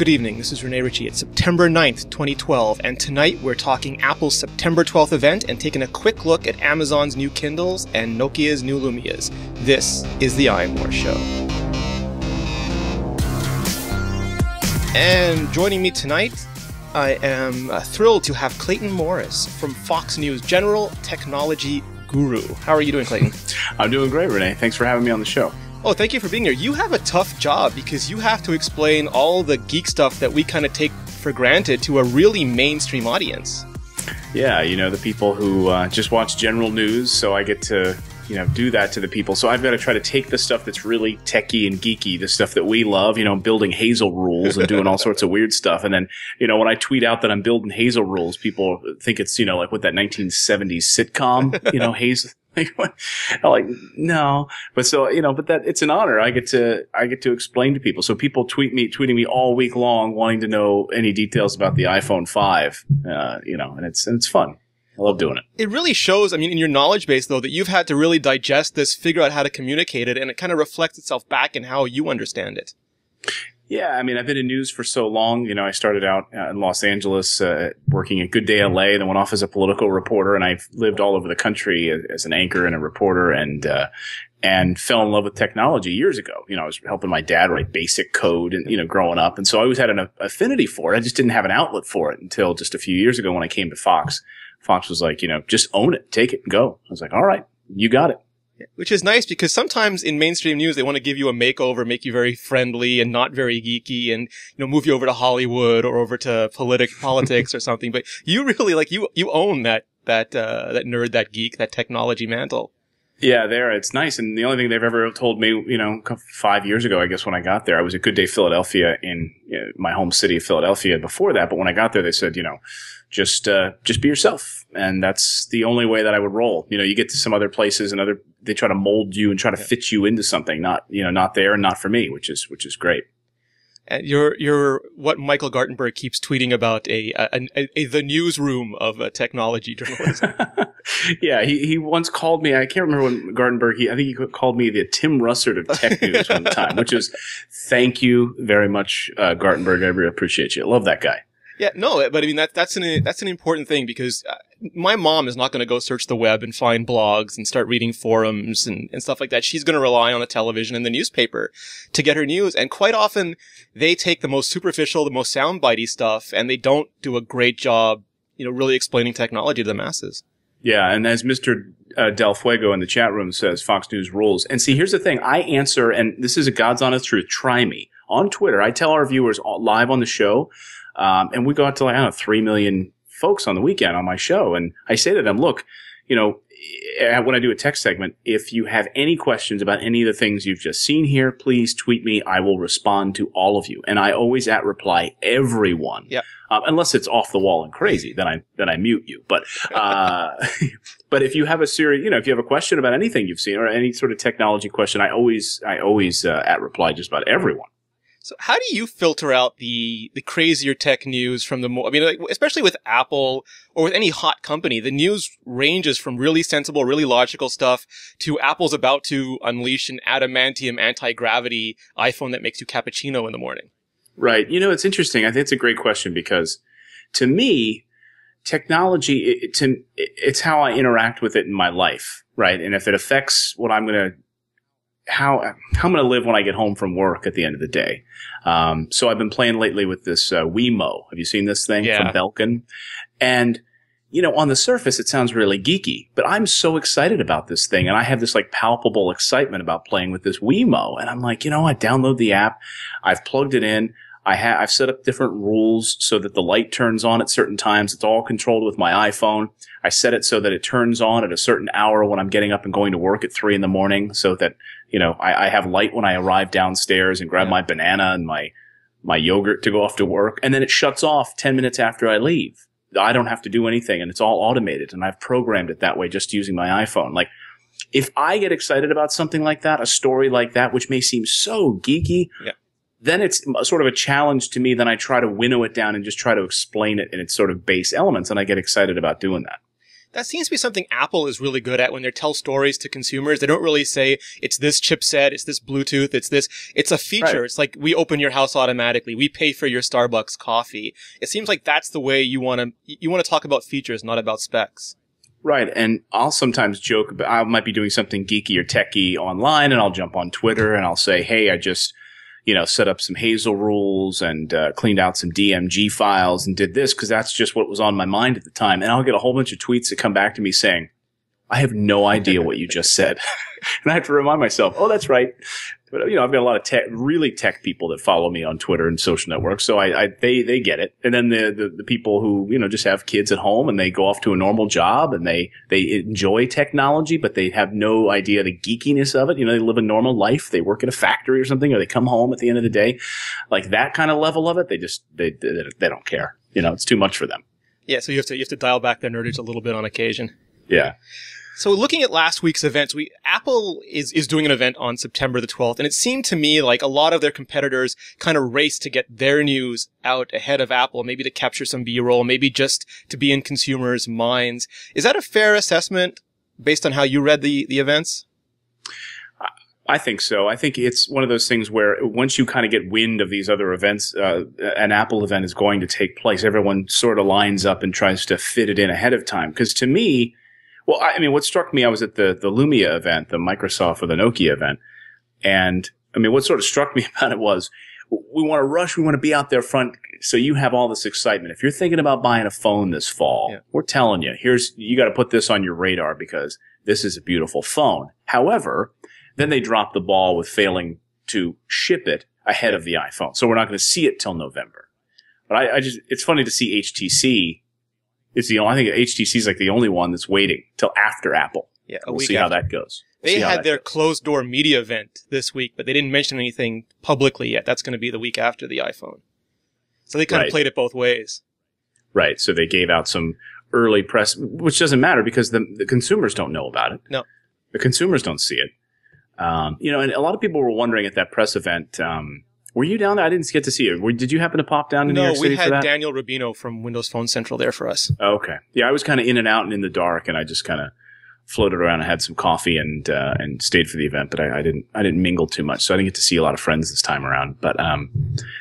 Good evening, this is Rene Ritchie. It's September 9th, 2012, and tonight we're talking Apple's September 12th event and taking a quick look at Amazon's new Kindles and Nokia's new Lumias. This is the iMore Show. And joining me tonight, I am thrilled to have Clayton Morris from Fox News, General Technology Guru. How are you doing, Clayton? I'm doing great, Rene. Thanks for having me on the show. Oh, thank you for being here. You have a tough job because you have to explain all the geek stuff that we kind of take for granted to a really mainstream audience. Yeah, you know, the people who just watch general news, so I get to, do that to the people. So I've got to try to take the stuff that's really techie and geeky, the stuff that we love, building Hazel rules and doing all sorts of weird stuff. And then, when I tweet out that I'm building Hazel rules, people think it's, like what that 1970s sitcom, Hazel. I'm like, no, but so, but that it's an honor. I get to explain to people. So people tweeting me all week long, wanting to know any details about the iPhone 5, and it's fun. I love doing it. It really shows, in your knowledge base, though, that you've had to really digest this, figure out how to communicate it, and it kind of reflects itself back in how you understand it. Yeah, I've been in news for so long. I started out in Los Angeles working at Good Day LA, then went off as a political reporter, and I've lived all over the country as an anchor and a reporter, and fell in love with technology years ago. I was helping my dad write basic code and, growing up. And so I always had an affinity for it. I just didn't have an outlet for it until just a few years ago when I came to Fox. Fox was like, just own it, take it and go. I was like, all right, you got it. Which is nice because sometimes in mainstream news, they want to give you a makeover, make you very friendly and not very geeky and, move you over to Hollywood or over to politics or something. But you really you own that nerd, that geek, that technology mantle. Yeah, it's nice. And the only thing they've ever told me, 5 years ago, I guess when I got there, I was at Good Day Philadelphia in my home city of Philadelphia before that. But when I got there, they said, just be yourself. And that's the only way that I would roll. You get to some other places and they try to mold you and try to fit you into something, not there and not for me, which is great. And you're what Michael Gartenberg keeps tweeting about the newsroom of technology journalism. Yeah, he once called me. I can't remember when Gartenberg. I think he called me the Tim Russert of tech news one time, which is thank you very much, Gartenberg. I really appreciate you. I love that guy. Yeah, no, but that's an important thing because my mom is not going to go search the web and find blogs and start reading forums and stuff like that. She's going to rely on the television and the newspaper to get her news. And quite often they take the most superficial, the most soundbitey stuff, and they don't do a great job, really explaining technology to the masses. Yeah, and as Mr. Del Fuego in the chat room says, Fox News rules. And see, here's the thing. I answer, and this is a God's honest truth, try me. On Twitter, I tell our viewers live on the show, and we go out to 3 million folks on the weekend on my show. And I say to them, look, when I do a text segment, if you have any questions about any of the things you've just seen here, please tweet me. I will respond to all of you. And I always reply everyone. Yeah. Unless it's off the wall and crazy, then I mute you. But, but if you have if you have a question about anything you've seen or any sort of technology question, I always reply just about everyone. So how do you filter out the crazier tech news from the more, especially with Apple or with any hot company, the news ranges from really sensible, really logical stuff to Apple's about to unleash an adamantium anti-gravity iPhone that makes you cappuccino in the morning. Right. It's interesting. I think it's a great question because to me, technology, it's how I interact with it in my life. Right. And if it affects what how I'm going to live when I get home from work at the end of the day. So I've been playing lately with this Wemo. Have you seen this thing from Belkin? And, on the surface, it sounds really geeky, but I'm so excited about this thing. And I have this palpable excitement about playing with this Wemo. And I'm like, I download the app. I've plugged it in. I've set up different rules so that the light turns on at certain times. It's all controlled with my iPhone. I set it so that it turns on at a certain hour when I'm getting up and going to work at 3 a.m. so that, I have light when I arrive downstairs and grab my banana and my yogurt to go off to work. And then it shuts off 10 minutes after I leave. I don't have to do anything and it's all automated. And I've programmed it that way just using my iPhone. If I get excited about something like that, a story like that, which may seem so geeky, then it's sort of a challenge to me. Then I try to winnow it down and just try to explain it in its sort of base elements. And I get excited about doing that. That seems to be something Apple is really good at when they tell stories to consumers. They don't really say, it's this chipset, it's this Bluetooth, it's this. It's a feature. Right. It's like, we open your house automatically. We pay for your Starbucks coffee. It seems like that's the way you want to talk about features, not about specs. Right. And I'll sometimes joke about, I might be doing something geeky or techy online, and I'll jump on Twitter and I'll say, hey, I just, set up some Hazel rules and cleaned out some DMG files and did this because that's just what was on my mind at the time. And I'll get a whole bunch of tweets that come back to me saying, I have no idea what you just said. And I have to remind myself, oh, that's right. But, I've got a lot of really tech people that follow me on Twitter and social networks. So they get it. And then the people who, just have kids at home and they go off to a normal job and they enjoy technology, but they have no idea the geekiness of it. They live a normal life. They work at a factory or something, or they come home at the end of the day. Like that kind of level of it, they don't care. It's too much for them. Yeah. So you have to dial back their nerdage a little bit on occasion. Yeah. So looking at last week's events, Apple is doing an event on September the 12th, and it seemed to me like a lot of their competitors kind of raced to get their news out ahead of Apple, maybe to capture some B-roll, maybe just to be in consumers' minds. Is that a fair assessment based on how you read the events? I think so. I think it's one of those things where once you kind of get wind of these other events, an Apple event is going to take place, everyone sort of lines up and tries to fit it in ahead of time. Because to me, well, what struck me, I was at the Lumia event, the Microsoft or the Nokia event. And what sort of struck me about it was we want to rush. We want to be out there front. So you have all this excitement. If you're thinking about buying a phone this fall, we're telling you, you got to put this on your radar because this is a beautiful phone. However, then they dropped the ball with failing to ship it ahead of the iPhone. So we're not going to see it till November. But it's funny to see HTC. I think HTC is like the only one that's waiting till after Apple. Yeah, we'll see how that goes. They had their closed door media event this week, but they didn't mention anything publicly yet. That's going to be the week after the iPhone. So they kind of played it both ways. Right. So they gave out some early press, which doesn't matter because the consumers don't know about it. No. The consumers don't see it. And a lot of people were wondering at that press event, were you down there? I didn't get to see you. Did you happen to pop down to New York City for that? No, we had Daniel Rubino from Windows Phone Central there for us. Okay. Yeah, I was kind of in and out and in the dark, and I just kind of floated around. I had some coffee and stayed for the event, but I didn't mingle too much, so I didn't get to see a lot of friends this time around. But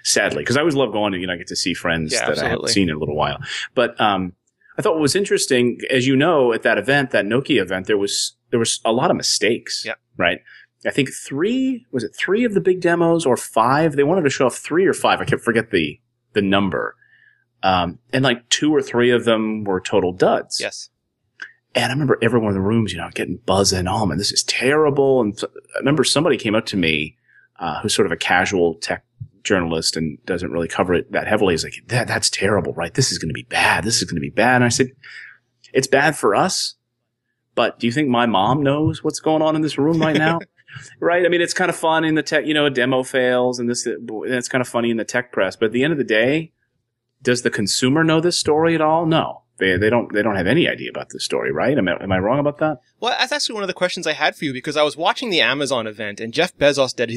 sadly, because I always love going and I get to see friends that I haven't seen in a little while. But I thought what was interesting, as you know, at that event, that Nokia event, there was a lot of mistakes. Yeah. Right. I think three of the big demos or 5? They wanted to show off 3 or 5. I can't forget the number. And like 2 or 3 of them were total duds. Yes. And I remember everyone in the rooms, getting buzzing. Oh man, this is terrible. And so, I remember somebody came up to me, who's sort of a casual tech journalist and doesn't really cover it that heavily. He's like, that's terrible, right? This is going to be bad. This is going to be bad. And I said, it's bad for us. But do you think my mom knows what's going on in this room right now? Right. It's kind of fun in the tech, a demo fails and it's kind of funny in the tech press. But at the end of the day, does the consumer know this story at all? No. They don't have any idea about this story, right? Am I wrong about that? Well, that's actually one of the questions I had for you because I was watching the Amazon event and Jeff Bezos did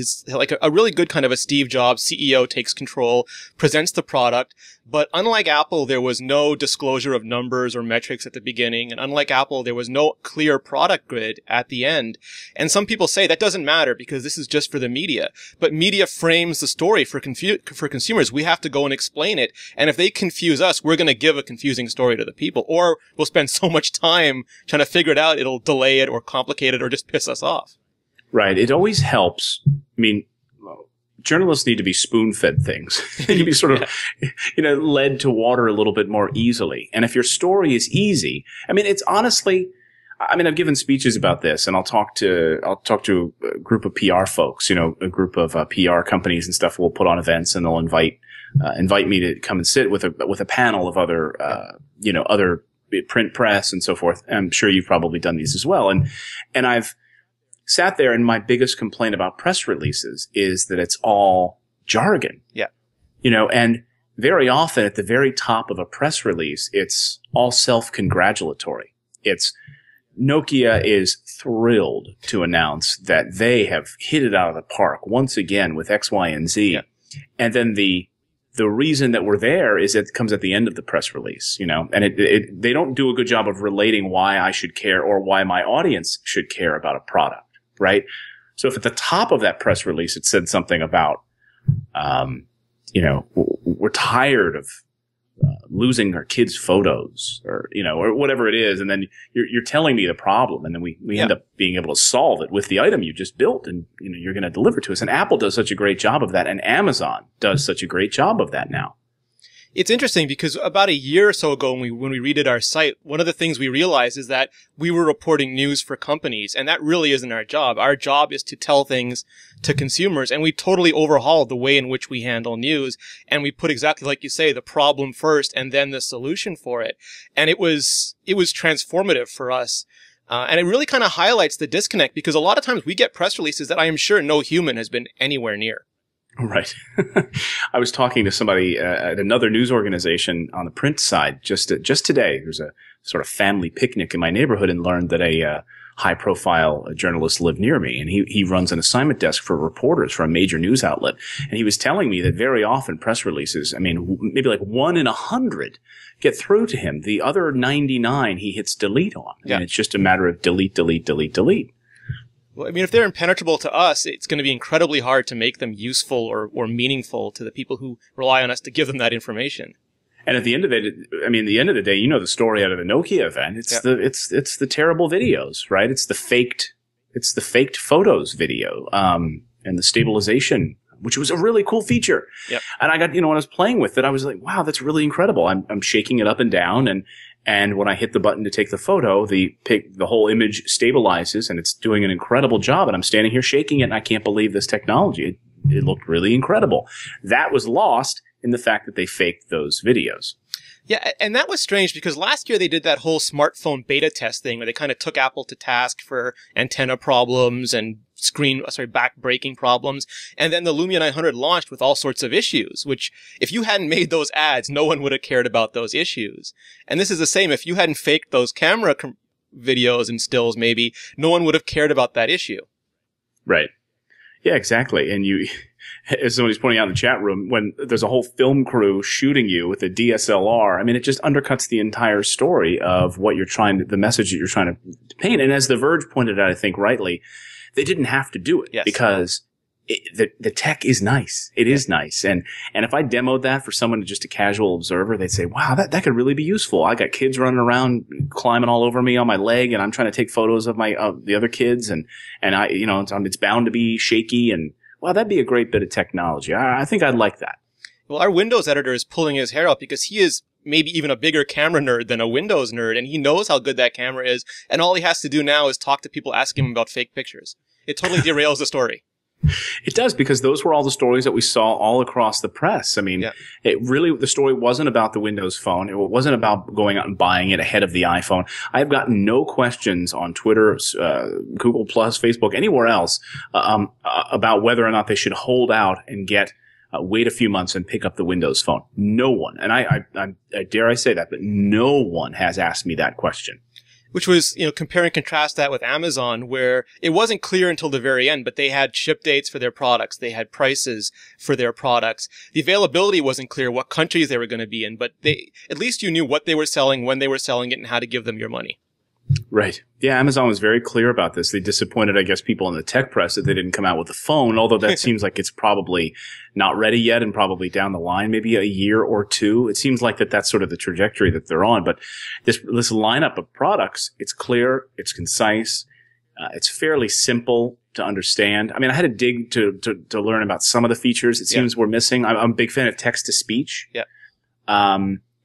a really good kind of a Steve Jobs CEO takes control, presents the product. But unlike Apple, there was no disclosure of numbers or metrics at the beginning. And unlike Apple, there was no clear product grid at the end. And some people say that doesn't matter because this is just for the media. But media frames the story for consumers. We have to go and explain it. And if they confuse us, we're going to give a confusing story to the people. Or we'll spend so much time trying to figure it out, it'll delay it or complicate it or just piss us off. Right. It always helps. Journalists need to be spoon-fed things. They need to be sort of, led to water a little bit more easily. And if your story is easy, it's honestly, I've given speeches about this, and I'll talk to a group of PR folks, a group of PR companies and stuff will put on events, and they'll invite me to come and sit with a panel of other, other print press and so forth. I'm sure you've probably done these as well. And I've sat there, and my biggest complaint about press releases is that it's all jargon. Yeah. And very often at the very top of a press release, it's all self-congratulatory. It's Nokia is thrilled to announce that they have hit it out of the park once again with X, Y, and Z. Yeah. And then the the reason that we're there is it comes at the end of the press release, you know, and they don't do a good job of relating why I should care or why my audience should care about a product, right? So if at the top of that press release it said something about, you know, we're tired of losing our kids' photos, or, you know, or whatever it is, and then you're telling me the problem, and then we end up being able to solve it with the item you just built, and, you know, you're going to deliver to us. And Apple does such a great job of that, and Amazon does such a great job of that now. It's interesting because about a year or so ago when we redid our site, one of the things we realized is that we were reporting news for companies, and that really isn't our job. Our job is to tell things to consumers, and we totally overhauled the way in which we handle news, and we put, exactly like you say, the problem first and then the solution for it. And it was transformative for us. And it really kind of highlights the disconnect, because a lot of times we get press releases that I am sure no human has been anywhere near. Right. I was talking to somebody at another news organization on the print side just today. There's a sort of family picnic in my neighborhood, and learned that a high-profile journalist lived near me, and he runs an assignment desk for reporters for a major news outlet. And he was telling me that very often press releases, I mean, maybe like 1 in 100 get through to him. The other 99 he hits delete on. And it's just a matter of delete, delete, delete, delete. Well, I mean, if they're impenetrable to us, it's going to be incredibly hard to make them useful or meaningful to the people who rely on us to give them that information. And at the end of it, I mean, the end of the day, you know the story out of the Nokia event. It's it's the terrible videos, right? It's the faked photos video, and the stabilization, which was a really cool feature. Yep. And I got, you know, when I was playing with it, I was like, wow, that's really incredible. I'm shaking it up and down, and when I hit the button to take the photo, the whole image stabilizes, and it's doing an incredible job. And I'm standing here shaking it, and I can't believe this technology. It looked really incredible. That was lost in the fact that they faked those videos. Yeah, and that was strange because last year they did that whole smartphone beta test thing where they kind of took Apple to task for antenna problems and back breaking problems. And then the Lumia 900 launched with all sorts of issues, which if you hadn't made those ads, no one would have cared about those issues. And this is the same. If you hadn't faked those camera videos and stills, maybe no one would have cared about that issue. Right. Yeah, exactly. And you, as somebody's pointing out in the chat room, when there's a whole film crew shooting you with a DSLR, I mean, it just undercuts the entire story of what you're the message that you're trying to paint. And as The Verge pointed out, I think rightly, they didn't have to do it because the tech is nice. It is nice. And if I demoed that for someone, just a casual observer, they'd say, wow, that could really be useful. I got kids running around, climbing all over me on my leg, and I'm trying to take photos of the other kids, and I, you know, it's bound to be shaky, and wow, that'd be a great bit of technology. I think I'd like that. Well, our Windows editor is pulling his hair out because he is maybe even a bigger camera nerd than a Windows nerd, and he knows how good that camera is, and all he has to do now is talk to people asking him about fake pictures. It totally derails the story. It does, because those were all the stories that we saw all across the press. I mean, the story wasn't about the Windows Phone. It wasn't about going out and buying it ahead of the iPhone. I've gotten no questions on Twitter, Google+, Facebook, anywhere else, about whether or not they should hold out and wait a few months and pick up the Windows Phone. No one. And I dare I say that, but no one has asked me that question. Which was, you know, compare and contrast that with Amazon, where it wasn't clear until the very end, but they had ship dates for their products. They had prices for their products. The availability wasn't clear, what countries they were going to be in, but at least you knew what they were selling, when they were selling it, and how to give them your money. Right. Yeah, Amazon was very clear about this. They disappointed, I guess, people in the tech press that they didn't come out with the phone, although that seems like it's probably not ready yet and probably down the line, maybe a year or two. It seems like that's sort of the trajectory that they're on. But this lineup of products, it's clear, it's concise, it's fairly simple to understand. I mean, I had to dig to learn about some of the features it seems we're missing. I'm a big fan of text-to-speech. Yeah.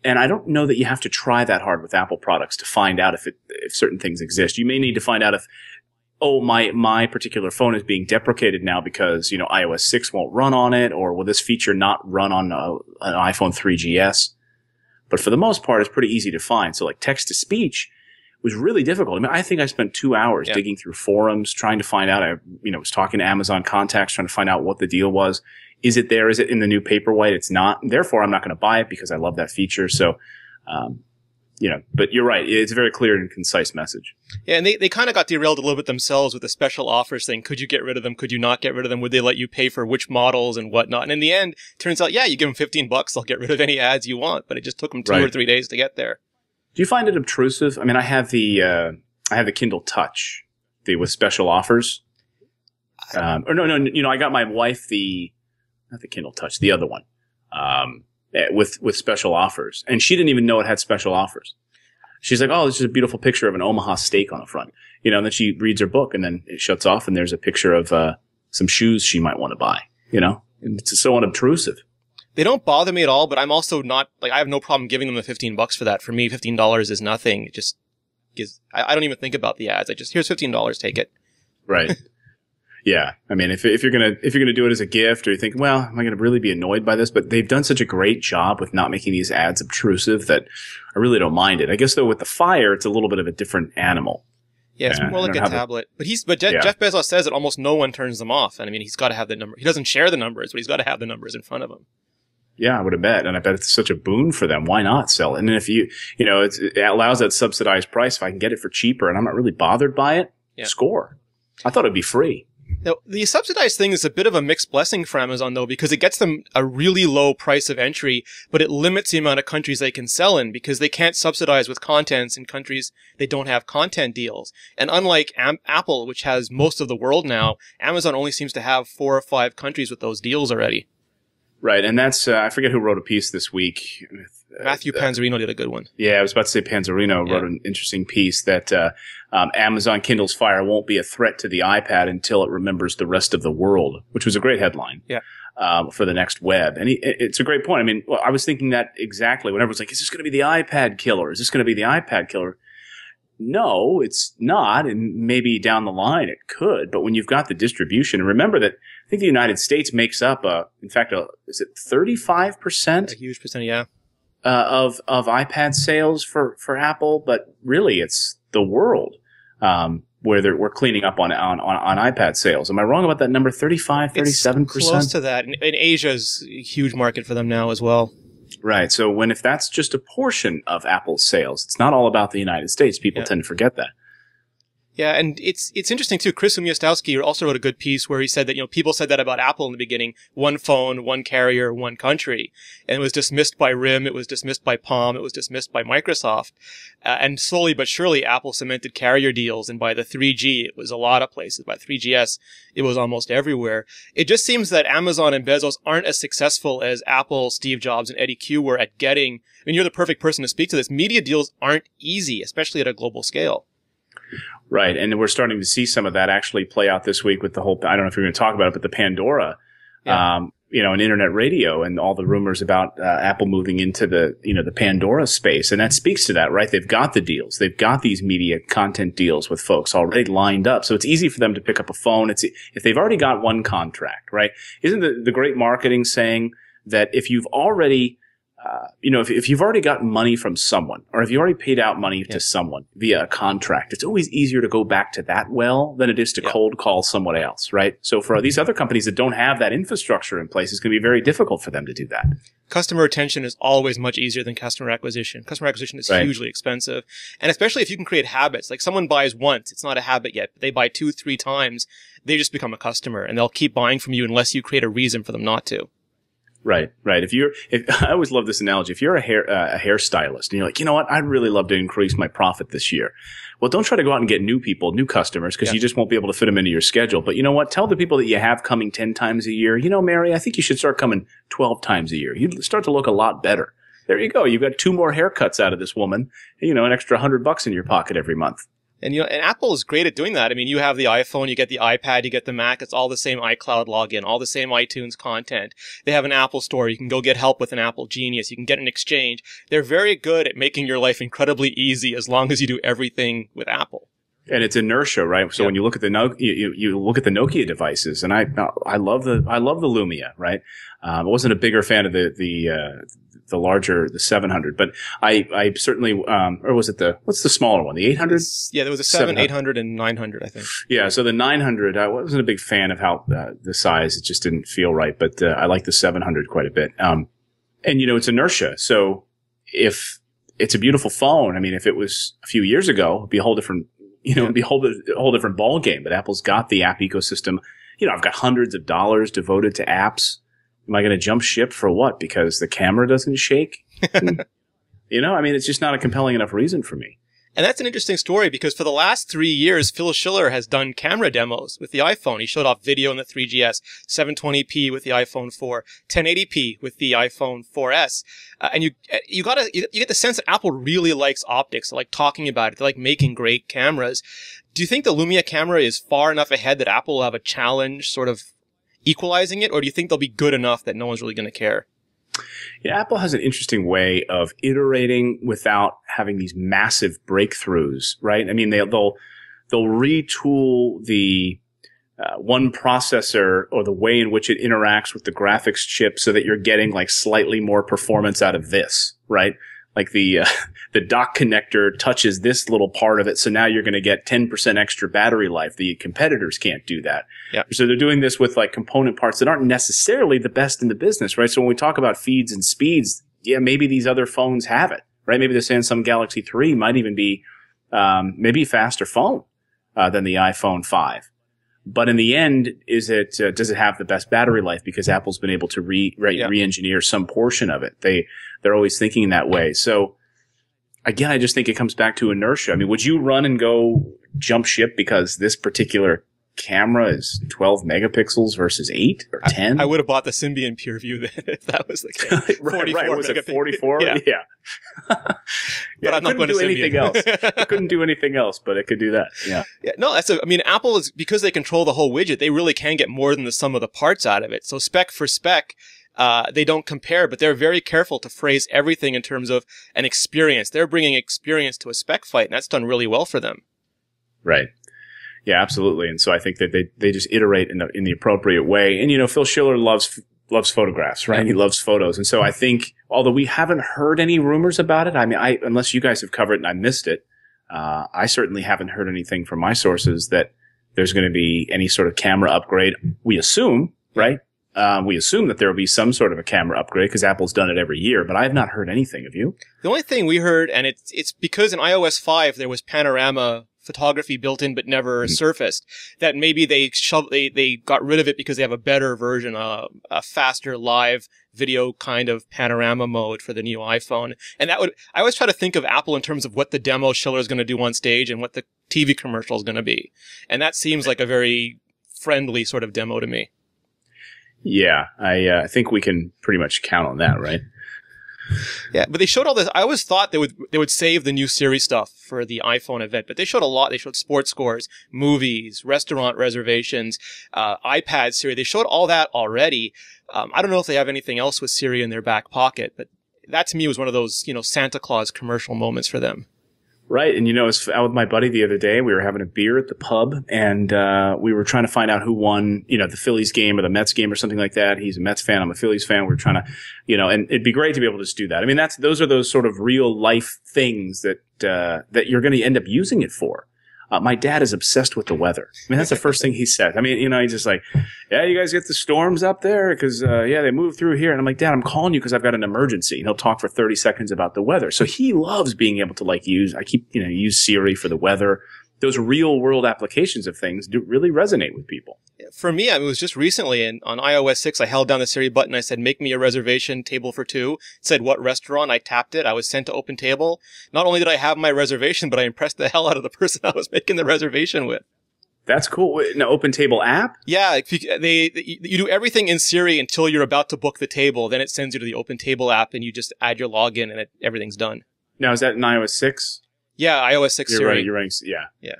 And I don't know that you have to try that hard with Apple products to find out if certain things exist. You may need to find out if, my particular phone is being deprecated now because, you know, iOS 6 won't run on it, or will this feature not run on an iPhone 3GS? But for the most part, it's pretty easy to find. So like text to speech was really difficult. I mean, I think I spent 2 hours digging through forums trying to find out. I was talking to Amazon contacts trying to find out what the deal was. Is it there? Is it in the new Paperwhite? It's not. Therefore, I'm not going to buy it because I love that feature. So, but you're right. It's a very clear and concise message. Yeah, and they kind of got derailed a little bit themselves with the special offers thing. Could you get rid of them? Could you not get rid of them? Would they let you pay for which models and whatnot? And in the end, turns out, yeah, you give them $15, they'll get rid of any ads you want. But it just took them 2 or 3 days to get there. Do you find it obtrusive? I mean, I have the Kindle Touch, with special offers. Or no, I got my wife not the Kindle Touch, the other one, with special offers, and she didn't even know it had special offers. She's like, "Oh, this is a beautiful picture of an Omaha steak on the front," and then she reads her book, and then it shuts off, and there's a picture of some shoes she might want to buy. And it's so unobtrusive. They don't bother me at all, but I'm also not I have no problem giving them the $15 for that. For me, $15 is nothing. It just gives. I don't even think about the ads. Here's $15, take it. Right. Yeah. I mean, if you're gonna do it as a gift, or you think, well, am I gonna really be annoyed by this? But they've done such a great job with not making these ads obtrusive that I really don't mind it. I guess though with the Fire, it's a little bit of a different animal. Yeah, it's more like a tablet. But Jeff Bezos says that almost no one turns them off. And I mean, he's got to have the number. He doesn't share the numbers, but he's got to have the numbers in front of him. Yeah, I would have bet. And I bet it's such a boon for them. Why not sell it? And then if it allows that subsidized price, if I can get it for cheaper and I'm not really bothered by it, score. I thought it'd be free. Now, the subsidized thing is a bit of a mixed blessing for Amazon, though, because it gets them a really low price of entry, but it limits the amount of countries they can sell in because they can't subsidize with contents in countries they don't have content deals. And unlike Apple, which has most of the world now, Amazon only seems to have 4 or 5 countries with those deals already. Right, and that's I forget who wrote a piece this week. Matthew Panzarino did a good one. Yeah, I was about to say Panzarino wrote an interesting piece that Amazon Kindle's Fire won't be a threat to the iPad until it remembers the rest of the world, which was a great headline. Yeah. For the next web. And it's a great point. I mean, I was thinking that exactly when everyone's like, is this going to be the iPad killer? Is this going to be the iPad killer? No, it's not. And maybe down the line it could. But when you've got the distribution, and remember that I think the United States makes up, is it 35%? A huge percent, yeah. Of iPad sales for Apple. But really, it's the world where we're cleaning up on iPad sales. Am I wrong about that number? 35, 37%? It's close to that. And Asia's a huge market for them now as well. Right. So if that's just a portion of Apple's sales, it's not all about the United States. People tend to forget that. Yeah, and it's interesting too. Chris Umiastowski also wrote a good piece where he said that, people said that about Apple in the beginning: one phone, one carrier, one country. And it was dismissed by RIM, it was dismissed by Palm, it was dismissed by Microsoft. And slowly but surely, Apple cemented carrier deals. And by the 3G, it was a lot of places. By 3GS, it was almost everywhere. It just seems that Amazon and Bezos aren't as successful as Apple, Steve Jobs, and Eddie Q were at getting. I mean, you're the perfect person to speak to this. Media deals aren't easy, especially at a global scale. Right. And we're starting to see some of that actually play out this week with the whole, I don't know if you're going to talk about it, but the Pandora, and internet radio and all the rumors about Apple moving into the Pandora space. And that speaks to that, right? They've got the deals. They've got these media content deals with folks already lined up. So it's easy for them to pick up a phone. If they've already got one contract, right? Isn't the great marketing saying that if you've already if you've already gotten money from someone, or if you already paid out money to someone via a contract, it's always easier to go back to that well than it is to cold call someone else, right? So for these other companies that don't have that infrastructure in place, it's going to be very difficult for them to do that. Customer retention is always much easier than customer acquisition. Customer acquisition is hugely expensive. And especially if you can create habits. Like someone buys once, it's not a habit yet, but they buy 2-3 times, they just become a customer and they'll keep buying from you unless you create a reason for them not to. Right. I always love this analogy. If you're a hairstylist and you're like, you know what, I'd really love to increase my profit this year. Well, don't try to go out and get new customers, because you just won't be able to fit them into your schedule. But you know what? Tell the people that you have coming 10 times a year, Mary, I think you should start coming 12 times a year. You'd start to look a lot better. There you go. You've got 2 more haircuts out of this woman, an extra $100 in your pocket every month. And and Apple is great at doing that. I mean, you have the iPhone, you get the iPad, you get the Mac. It's all the same iCloud login, all the same iTunes content. They have an Apple store. You can go get help with an Apple Genius. You can get an exchange. They're very good at making your life incredibly easy as long as you do everything with Apple. And it's inertia, right? So when you look at you look at the Nokia devices, and I love the Lumia, right? I wasn't a bigger fan of the larger, the 700, but I certainly, or was it what's the smaller one? The 800? Yeah, there was a 800 and 900, I think. Yeah. So the 900, I wasn't a big fan of how, the size, it just didn't feel right, but, I like the 700 quite a bit. And it's inertia. So if it's a beautiful phone. I mean, if it was a few years ago, it'd be a whole different, it'd be a whole different ball game. But Apple's got the app ecosystem. I've got hundreds of dollars devoted to apps. Am I going to jump ship for what? Because the camera doesn't shake? I mean, it's just not a compelling enough reason for me. And that's an interesting story because for the last 3 years, Phil Schiller has done camera demos with the iPhone. He showed off video in the 3GS, 720p with the iPhone 4, 1080p with the iPhone 4S. And you get the sense that Apple really likes optics. They like talking about it. They like making great cameras. Do you think the Lumia camera is far enough ahead that Apple will have a challenge sort of equalizing it? Or do you think they'll be good enough that no one's really going to care? Yeah, Apple has an interesting way of iterating without having these massive breakthroughs, right? I mean, they'll retool the one processor or the way in which it interacts with the graphics chip so that you're getting like slightly more performance out of this, right? Like the dock connector touches this little part of it, so now you're going to get 10% extra battery life. The competitors can't do that. Yeah. So they're doing this with like component parts that aren't necessarily the best in the business, right? So when we talk about feeds and speeds, yeah, maybe these other phones have it, right? Maybe the Samsung Galaxy 3 might even be maybe a faster phone than the iPhone 5. But in the end, does it have the best battery life? Because Apple's been able to re-engineer some portion of it. They're always thinking in that way. So again, I just think it comes back to inertia. I mean, would you run and go jump ship because this particular camera is 12 megapixels versus 8 or 10? I would have bought the Symbian PureView then if that was the case. right. Was it 44? Yeah. But I'm not going to do anything else. It couldn't do anything else, but it could do that. Yeah. No, Apple is, because they control the whole widget, they really can get more than the sum of the parts out of it. So spec for spec, they don't compare, but they're very careful to phrase everything in terms of an experience. They're bringing experience to a spec fight, and that's done really well for them. Right. Yeah, absolutely. And so I think that they just iterate in the appropriate way. And, Phil Schiller loves photographs, right? Yeah. He loves photos. And so I think, although we haven't heard any rumors about it, I mean, unless you guys have covered it and I missed it, I certainly haven't heard anything from my sources that there's going to be any sort of camera upgrade. We assume, right? We assume that there will be some sort of a camera upgrade because Apple's done it every year, but I have not heard anything. Have you? The only thing we heard, and it's because in iOS 5 there was panorama photography built in but never surfaced, that maybe they got rid of it because they have a better version, a faster live video kind of panorama mode for the new iPhone. And I always try to think of Apple in terms of what the demo Schiller is going to do on stage and what the TV commercial is going to be. And that seems like a very friendly sort of demo to me. Yeah, I think we can pretty much count on that, right? Yeah, but they showed all this. I always thought they would save the new Siri stuff for the iPhone event, but they showed a lot. They showed sports scores, movies, restaurant reservations, iPad Siri. They showed all that already. I don't know if they have anything else with Siri in their back pocket, but that to me was one of those, Santa Claus commercial moments for them. Right. And, I was out with my buddy the other day. We were having a beer at the pub and, we were trying to find out who won, the Phillies game or the Mets game or something like that. He's a Mets fan. I'm a Phillies fan. We're trying to, and it'd be great to be able to just do that. I mean, those are those sort of real life things that you're going to end up using it for. My dad is obsessed with the weather. I mean, that's the first thing he said. I mean, he's just like, yeah, you guys get the storms up there? Because, they move through here. And I'm like, Dad, I'm calling you because I've got an emergency. And he'll talk for 30 seconds about the weather. So he loves being able to use Siri for the weather. Those real world applications of things do really resonate with people. For me, it was just recently on iOS 6, I held down the Siri button. I said, make me a reservation table for 2. It said, what restaurant? I tapped it. I was sent to Open Table. Not only did I have my reservation, but I impressed the hell out of the person I was making the reservation with. That's cool. An Open Table app? Yeah. You do everything in Siri until you're about to book the table. Then it sends you to the Open Table app and you just add your login and everything's done. Now, is that in iOS 6? Yeah, iOS 6 Siri. You're running, yeah. Yeah.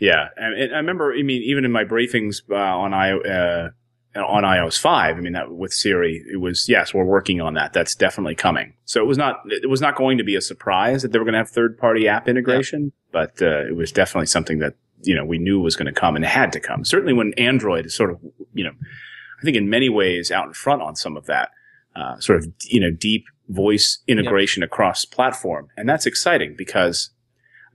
Yeah, and I remember. even in my briefings on iOS 5, that with Siri, it was yes, we're working on that. That's definitely coming. So it was not going to be a surprise that they were going to have third-party app integration, but it was definitely something that we knew was going to come and it had to come. Certainly when Android is sort of I think in many ways out in front on some of that sort of deep voice integration across platform, and that's exciting because.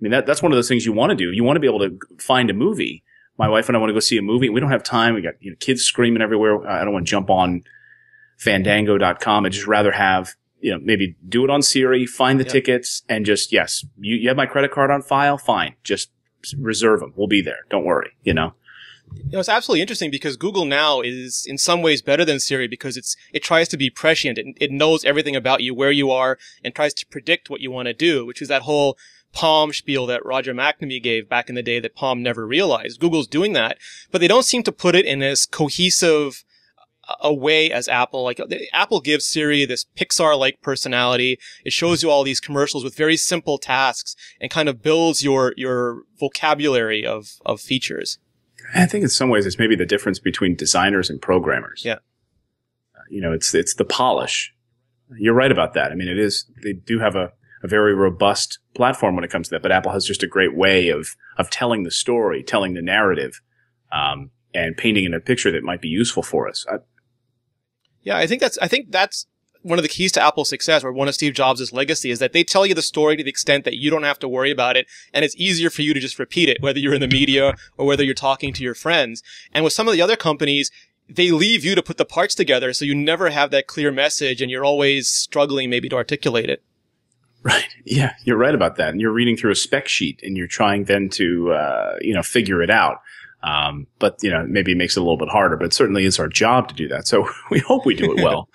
That's one of those things you want to do. You want to be able to find a movie. My wife and I want to go see a movie. We don't have time. We got kids screaming everywhere. I don't want to jump on Fandango.com. I'd just rather have maybe do it on Siri, find the Yep. tickets, and just, yes, you have my credit card on file? Fine. Just reserve them. We'll be there. Don't worry, It's absolutely interesting because Google now is in some ways better than Siri because it tries to be prescient. It knows everything about you, where you are, and tries to predict what you want to do, which is that whole Palm spiel that Roger McNamee gave back in the day that Palm never realized. Google's doing that, but they don't seem to put it in as cohesive a way as Apple. Like Apple gives Siri this Pixar-like personality. It shows you all these commercials with very simple tasks and kind of builds your vocabulary of features. I think in some ways it's maybe the difference between designers and programmers. Yeah. It's the polish. You're right about that. I mean, they do have a very robust platform when it comes to that, but Apple has just a great way of telling the story, telling the narrative, and painting in a picture that might be useful for us. I think that's one of the keys to Apple's success, or one of Steve Jobs' legacy, is that they tell you the story to the extent that you don't have to worry about it, and it's easier for you to just repeat it, whether you're in the media or whether you're talking to your friends. And with some of the other companies, they leave you to put the parts together, so you never have that clear message, and you're always struggling maybe to articulate it. Right. Yeah, you're right about that. And you're reading through a spec sheet, and you're trying then to, figure it out. But maybe it makes it a little bit harder, but it certainly is our job to do that. So we hope we do it well.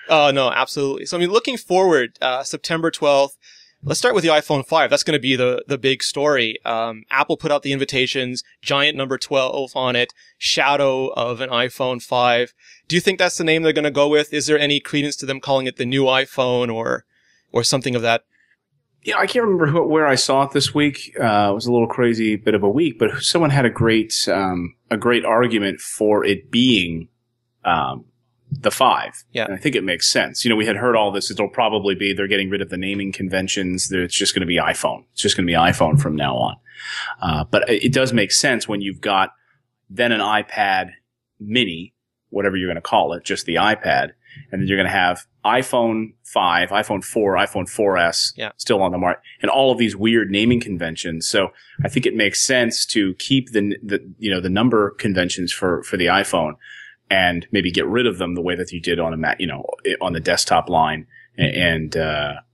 No, absolutely. So, I mean, looking forward, September 12th, let's start with the iPhone 5. That's going to be the big story. Apple put out the invitations, giant number 12 on it, shadow of an iPhone 5. Do you think that's the name they're going to go with? Is there any credence to them calling it the new iPhone or something of that? Yeah, I can't remember where I saw it this week. It was a little crazy bit of a week, but someone had a great argument for it being, the 5. Yeah. And I think it makes sense. We had heard all this. It'll probably be they're getting rid of the naming conventions. It's just going to be iPhone. It's just going to be iPhone from now on. But it does make sense when you've got then an iPad mini, whatever you're going to call it, just the iPad. And then you're going to have iPhone 5, iPhone 4, iPhone 4S still on the market, and all of these weird naming conventions. So I think it makes sense to keep the number conventions for the iPhone, and maybe get rid of them the way that you did on a Mac, on the desktop line and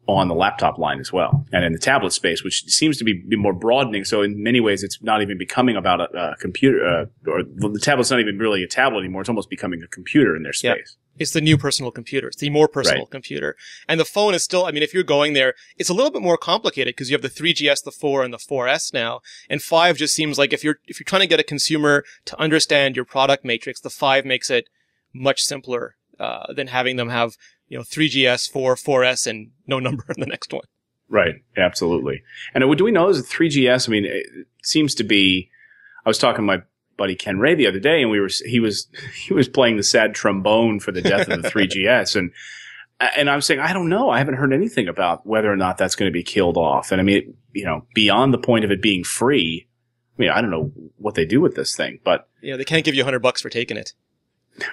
on the laptop line as well, and in the tablet space, which seems to be more broadening. So in many ways, it's not even becoming about a computer, or the tablet's not even really a tablet anymore. It's almost becoming a computer in their space. Yeah. It's the new personal computer. It's the more personal computer. And the phone is still, I mean, if you're going there, it's a little bit more complicated because you have the 3GS, the 4, and the 4S now. And 5 just seems like if you're trying to get a consumer to understand your product matrix, the 5 makes it much simpler than having them have 3GS, 4, 4S, and no number in the next one. Right. Absolutely. And do we know is it 3GS? I mean, it seems to be. I was talking to my buddy Ken Ray the other day, and he was playing the sad trombone for the death of the 3GS, and I'm saying I don't know. I haven't heard anything about whether or not that's going to be killed off. And I mean, beyond the point of it being free, I mean, I don't know what they do with this thing, but they can't give you $100 for taking it.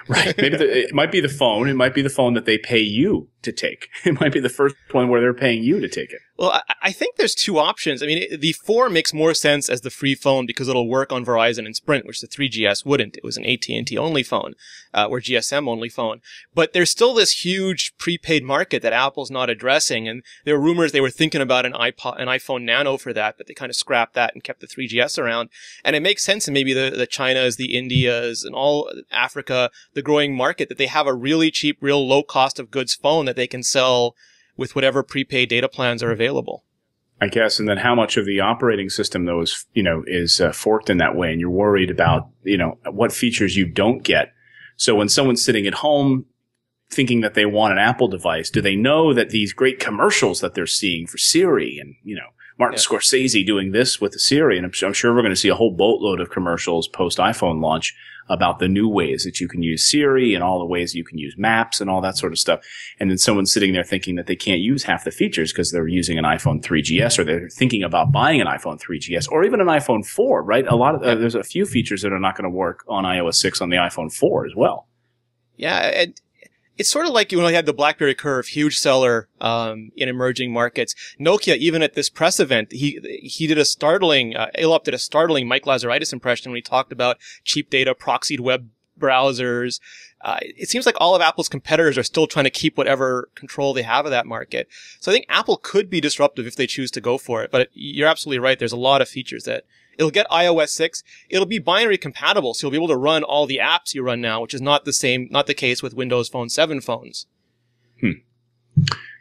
Right. Maybe it might be the phone. It might be the phone that they pay you to take. It might be the first one where they're paying you to take it. Well, I think there's two options. I mean, the 4 makes more sense as the free phone because it'll work on Verizon and Sprint, which the 3GS wouldn't. It was an AT&T only phone, or GSM only phone. But there's still this huge prepaid market that Apple's not addressing. And there were rumors they were thinking about an iPhone Nano for that, but they kind of scrapped that and kept the 3GS around. And it makes sense in maybe the Chinas, the Indias, and all Africa, the growing market, that they have a really cheap, real low cost of goods phone that they can sell with whatever prepaid data plans are available. I guess. And then how much of the operating system though is forked in that way, and you're worried about what features you don't get. So when someone's sitting at home thinking that they want an Apple device, do they know that these great commercials that they're seeing for Siri and Martin Scorsese doing this with the Siri, and I'm sure we're going to see a whole boatload of commercials post iPhone launch about the new ways that you can use Siri and all the ways you can use maps and all that sort of stuff. And then someone's sitting there thinking that they can't use half the features because they're using an iPhone 3GS, or they're thinking about buying an iPhone 3GS, or even an iPhone 4, right? There's a few features that are not going to work on iOS 6 on the iPhone 4 as well. Yeah. It's sort of like when I had the BlackBerry Curve, huge seller in emerging markets. Nokia, even at this press event, he did a startling, Alop did a startling Mike Lazaridis impression when he talked about cheap data, proxied web browsers, it seems like all of Apple's competitors are still trying to keep whatever control they have of that market. So I think Apple could be disruptive if they choose to go for it. But you're absolutely right. There's a lot of features that it'll get iOS 6. It'll be binary compatible. So you'll be able to run all the apps you run now, which is not the case with Windows Phone 7 phones.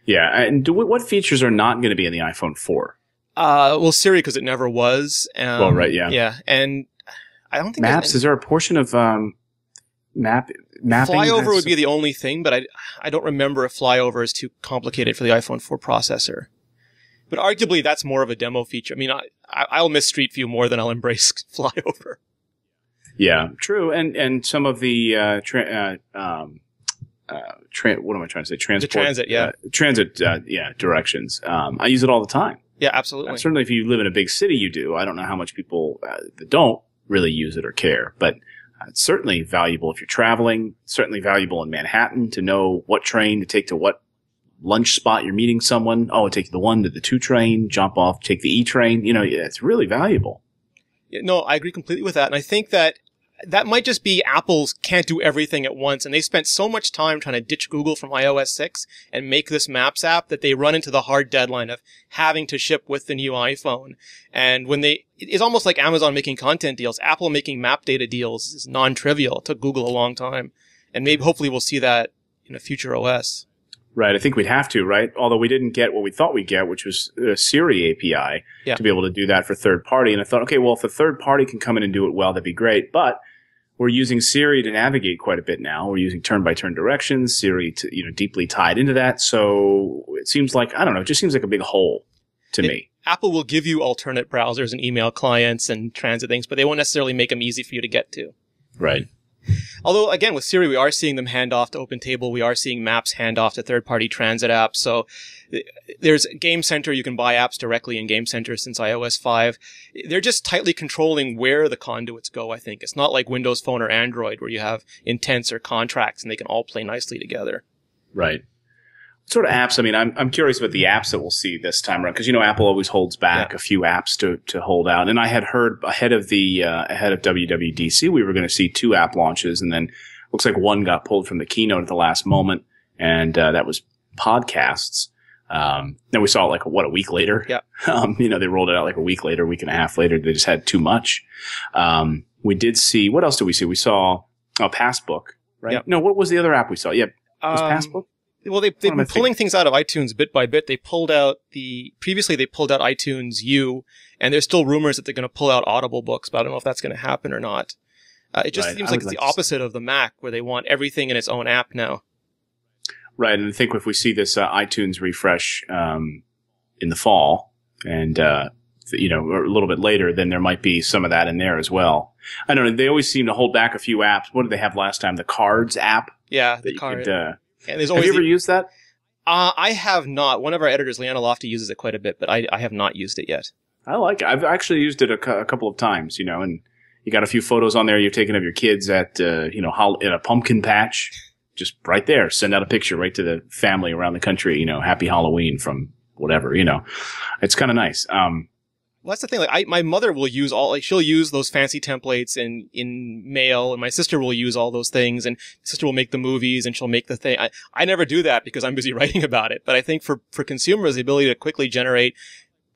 Yeah. And what features are not going to be in the iPhone 4? Well, Siri, because it never was. Well, right. Yeah. Yeah. And I don't think Maps. Is there a portion of, mapping? Flyover would be the only thing, but I don't remember if flyover is too complicated for the iPhone 4 processor. But arguably, that's more of a demo feature. I mean, I'll miss Street View more than I'll embrace flyover. Yeah, true. And some of the what am I trying to say? Transport. The transit, yeah. Directions. I use it all the time. Yeah, absolutely. Certainly, if you live in a big city, you do. I don't know how much people that don't really use it or care, but it's certainly valuable if you're traveling. Certainly valuable in Manhattan to know what train to take to what lunch spot you're meeting someone. Oh, take the 1 to the 2 train, jump off, take the E train. It's really valuable. Yeah, no, I agree completely with that. And I think that might just be Apple's can't do everything at once. And they spent so much time trying to ditch Google from iOS 6 and make this Maps app that they run into the hard deadline of having to ship with the new iPhone. And it's almost like Amazon making content deals. Apple making map data deals is non-trivial. It took Google a long time. And hopefully we'll see that in a future OS. Right. I think we'd have to, right? Although we didn't get what we thought we'd get, which was a Siri API to be able to do that for third party. And I thought, okay, well, if a third party can come in and do it well, that'd be great. But we're using Siri to navigate quite a bit now. We're using turn-by-turn directions, Siri deeply tied into that. So it seems like, I don't know, it just seems like a big hole to me. Apple will give you alternate browsers and email clients and transit things, but they won't necessarily make them easy for you to get to. Right. Although, again, with Siri, we are seeing them hand off to OpenTable. We are seeing Maps hand off to third-party transit apps. So there's Game Center. You can buy apps directly in Game Center since iOS 5. They're just tightly controlling where the conduits go, I think. It's not like Windows Phone or Android where you have intents or contracts and they can all play nicely together. Right. What sort of apps? I mean, I'm curious about the apps that we'll see this time around because, Apple always holds back a few apps to hold out. And I had heard ahead of WWDC, we were going to see 2 app launches, and then looks like one got pulled from the keynote at the last moment, and that was podcasts. Then we saw it a week later. Yeah. They rolled it out a week later, week and a half later. They just had too much. We did see, what else did we see? We saw Passbook, right? Yep. No, what was the other app we saw? Yeah. Was Passbook? Well, they've been pulling things out of iTunes bit by bit. Previously they pulled out iTunes U, and there's still rumors that they're going to pull out Audible books, but I don't know if that's going to happen or not. It just seems like it's the opposite of the Mac, where they want everything in its own app now. Right, and I think if we see this iTunes refresh in the fall, and or a little bit later, then there might be some of that in there as well. I don't know. They always seem to hold back a few apps. What did they have last time? The Cards app. Yeah, the Cards. Have you ever used that? I have not. One of our editors, Leanna Lofty, uses it quite a bit, but I have not used it yet. I like it. I've actually used it a couple of times, and you got a few photos on there you're taking of your kids at, in a pumpkin patch. Just right there. Send out a picture right to the family around the country, happy Halloween from whatever, It's kind of nice. Well, that's the thing. My mother will use she'll use those fancy templates in Mail, and my sister will use all those things, and my sister will make the movies, and she'll make the thing. I never do that because I'm busy writing about it. But I think for consumers, the ability to quickly generate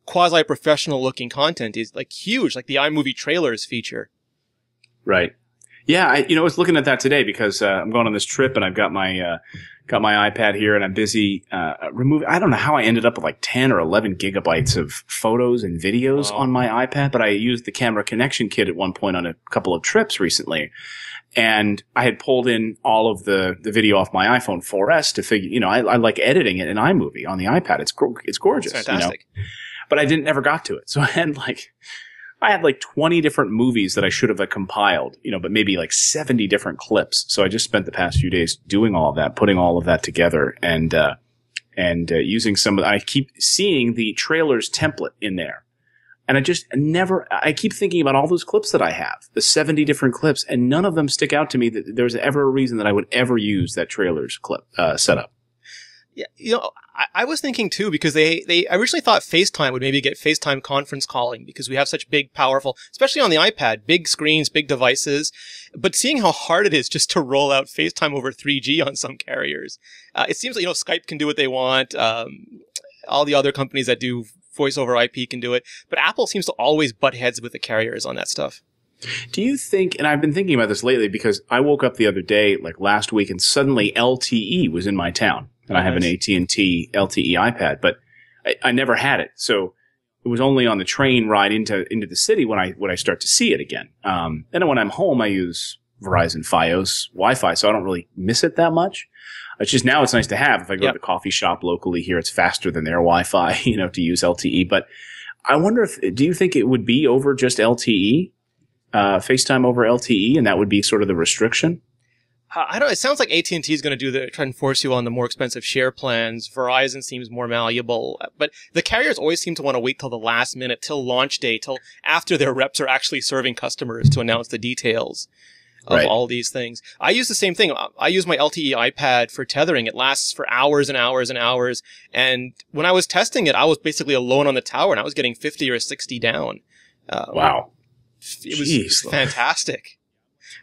quasi-professional looking content is huge, like the iMovie trailers feature. Right. Yeah. I was looking at that today because, I'm going on this trip and I've got my iPad here and I'm busy, removing, I don't know how I ended up with 10 or 11 gigabytes of photos and videos on my iPad, but I used the camera connection kit at one point on a couple of trips recently. And I had pulled in all of the video off my iPhone 4S to figure, I like editing it in iMovie on the iPad. It's gorgeous. It's fantastic. But I never got to it. So I had 20 different movies that I should have compiled, but maybe 70 different clips. So I just spent the past few days doing all of that, putting all of that together and using I keep seeing the trailers template in there. And I keep thinking about all those clips that I have, the 70 different clips, and none of them stick out to me that there's ever a reason that I would ever use that trailers clip, setup. Yeah, I was thinking too, because they originally thought FaceTime would maybe get FaceTime conference calling, because we have such big, powerful, especially on the iPad, big screens, big devices. But seeing how hard it is just to roll out FaceTime over 3G on some carriers, it seems like, Skype can do what they want. All the other companies that do voice over IP can do it. But Apple seems to always butt heads with the carriers on that stuff. Do you think, and I've been thinking about this lately because I woke up the other day, like last week, and suddenly LTE was in my town. And I have an AT&T LTE iPad, but I never had it. So it was only on the train ride into the city when I start to see it again. And then when I'm home, I use Verizon Fios Wi-Fi, so I don't really miss it that much. It's just now it's nice to have. If I go to the coffee shop locally here, it's faster than their Wi-Fi, to use LTE. But I wonder do you think it would be over just LTE, FaceTime over LTE, and that would be sort of the restriction? I don't. It sounds like AT&T is going to try and force you on the more expensive share plans. Verizon seems more malleable, but the carriers always seem to want to wait till the last minute, till launch day, till after their reps are actually serving customers to announce the details of all these things. I use the same thing. I use my LTE iPad for tethering. It lasts for hours and hours and hours. And when I was testing it, I was basically alone on the tower, and I was getting 50 or 60 down. Wow, it was fantastic.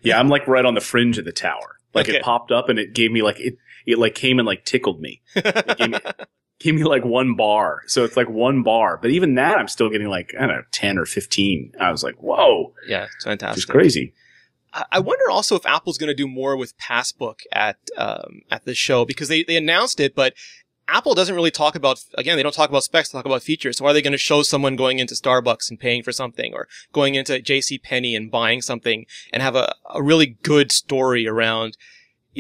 Yeah, I'm like right on the fringe of the tower. Like it popped up and it gave me like it like came and like tickled me. It gave me like 1 bar. So it's like 1 bar. But even that I'm still getting like, I don't know, 10 or 15. I was like, whoa. Yeah, it's fantastic. It's crazy. I wonder also if Apple's going to do more with Passbook at the show, because they announced it, but Apple doesn't really talk about, again, they don't talk about specs, they talk about features. So are they going to show someone going into Starbucks and paying for something, or going into JCPenney and buying something, and have a really good story around,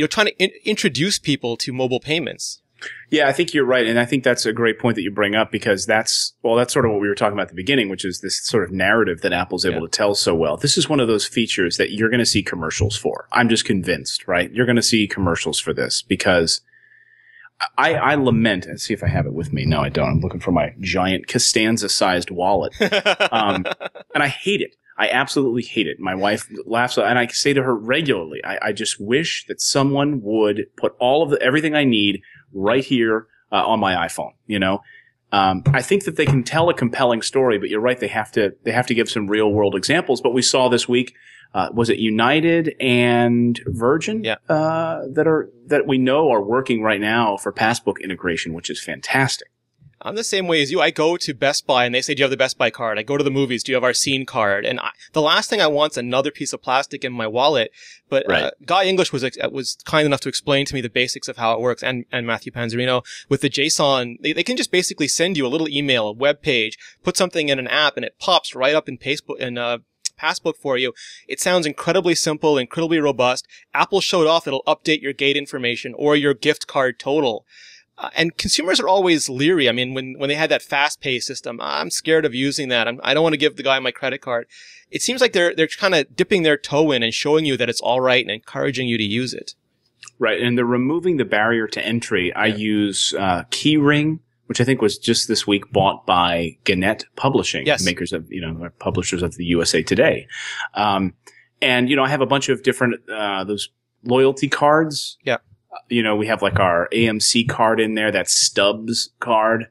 trying to introduce people to mobile payments? Yeah, I think you're right. And I think that's a great point that you bring up, because that's sort of what we were talking about at the beginning, which is this sort of narrative that Apple's able to tell so well. This is one of those features that you're going to see commercials for. I'm just convinced, right? You're going to see commercials for this, because I lament, and see if I have it with me. No, I don't. I'm looking for my giant Costanza-sized wallet. And I hate it. I absolutely hate it. My wife laughs, and I say to her regularly, I just wish that someone would put everything I need right here on my iPhone. I think that they can tell a compelling story, but you're right. They have to give some real world examples. But we saw this week, was it United and Virgin? Yeah. That we know are working right now for Passbook integration, which is fantastic. I'm the same way as you. I go to Best Buy and they say, do you have the Best Buy card? I go to the movies. Do you have our Scene card? And the last thing I want is another piece of plastic in my wallet. But Guy English was kind enough to explain to me the basics of how it works, and Matthew Panzerino with the JSON. They can just basically send you a little email, a web page, put something in an app, and it pops right up in Passbook for you. It sounds incredibly simple, incredibly robust. Apple showed off it'll update your gate information or your gift card total. And consumers are always leery. I mean, when they had that fast pay system, I'm scared of using that. I don't want to give the guy my credit card. It seems like they're kind of dipping their toe in and showing you that it's all right and encouraging you to use it. Right. And they're removing the barrier to entry. Yeah. I use Keyring, which I think was just this week bought by Gannett Publishing, makers of, publishers of the USA Today. And, I have a bunch of different, those loyalty cards. Yeah. We have like our AMC card in there, that Stubbs card,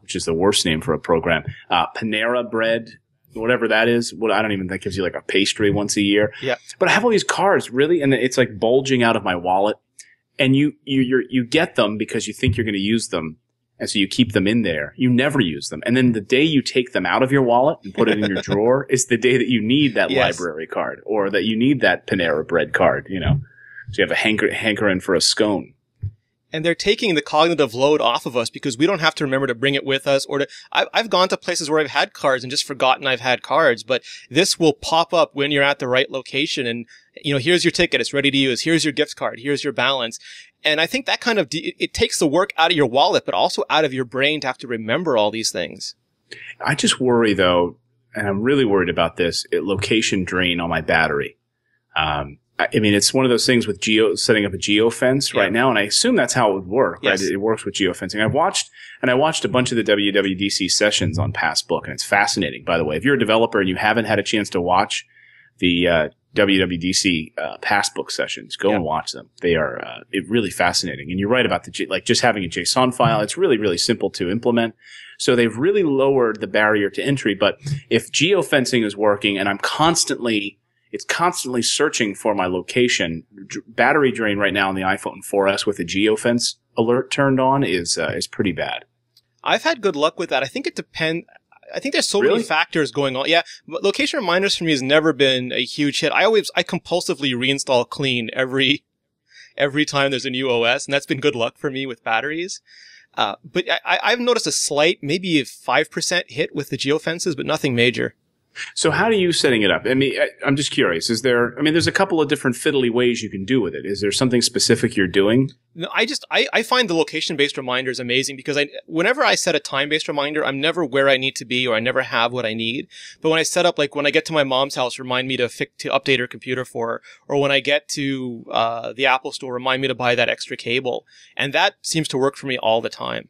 which is the worst name for a program. Panera Bread, whatever that is. I don't even think gives you like a pastry once a year. Yeah. But I have all these cards, really, and it's like bulging out of my wallet. And you get them because you think you're going to use them. And so you keep them in there. You never use them. And then the day you take them out of your wallet and put it in your drawer is the day that you need that library card, or that you need that Panera Bread card, So you have a hankering for a scone. And they're taking the cognitive load off of us, because we don't have to remember to bring it with us, or I've gone to places where I've had cards and just forgotten I've had cards, but this will pop up when you're at the right location, and, here's your ticket. It's ready to use. Here's your gift card. Here's your balance. And I think that kind of, it takes the work out of your wallet, but also out of your brain to have to remember all these things. I just worry though, and I'm really worried about this, location drain on my battery. I mean, it's one of those things with setting up a geofence right now, and I assume that's how it would work, right? It works with geofencing. I watched a bunch of the WWDC sessions on Passbook, and it's fascinating, by the way. If you're a developer and you haven't had a chance to watch the WWDC passbook sessions. Go and watch them. They are really fascinating. And you're right about like just having a JSON file. It's really, really simple to implement. So they've really lowered the barrier to entry. But if geofencing is working and it's constantly searching for my location, battery drain right now on the iPhone 4S with a geofence alert turned on is pretty bad. I've had good luck with that. I think it depends. I think there's so many factors going on. Yeah, but location reminders for me has never been a huge hit. I compulsively reinstall clean every time there's a new OS, and that's been good luck for me with batteries. But I've noticed a slight, maybe a 5% hit with the geofences, but nothing major. So how are you setting it up? I mean, I'm just curious. There's a couple of different fiddly ways you can do with it. Is there something specific you're doing? No, I find the location-based reminders amazing because whenever I set a time-based reminder, I'm never where I need to be or I never have what I need. But when I set up, like when I get to my mom's house, remind me to update her computer for her, or when I get to the Apple store, remind me to buy that extra cable. And that seems to work for me all the time.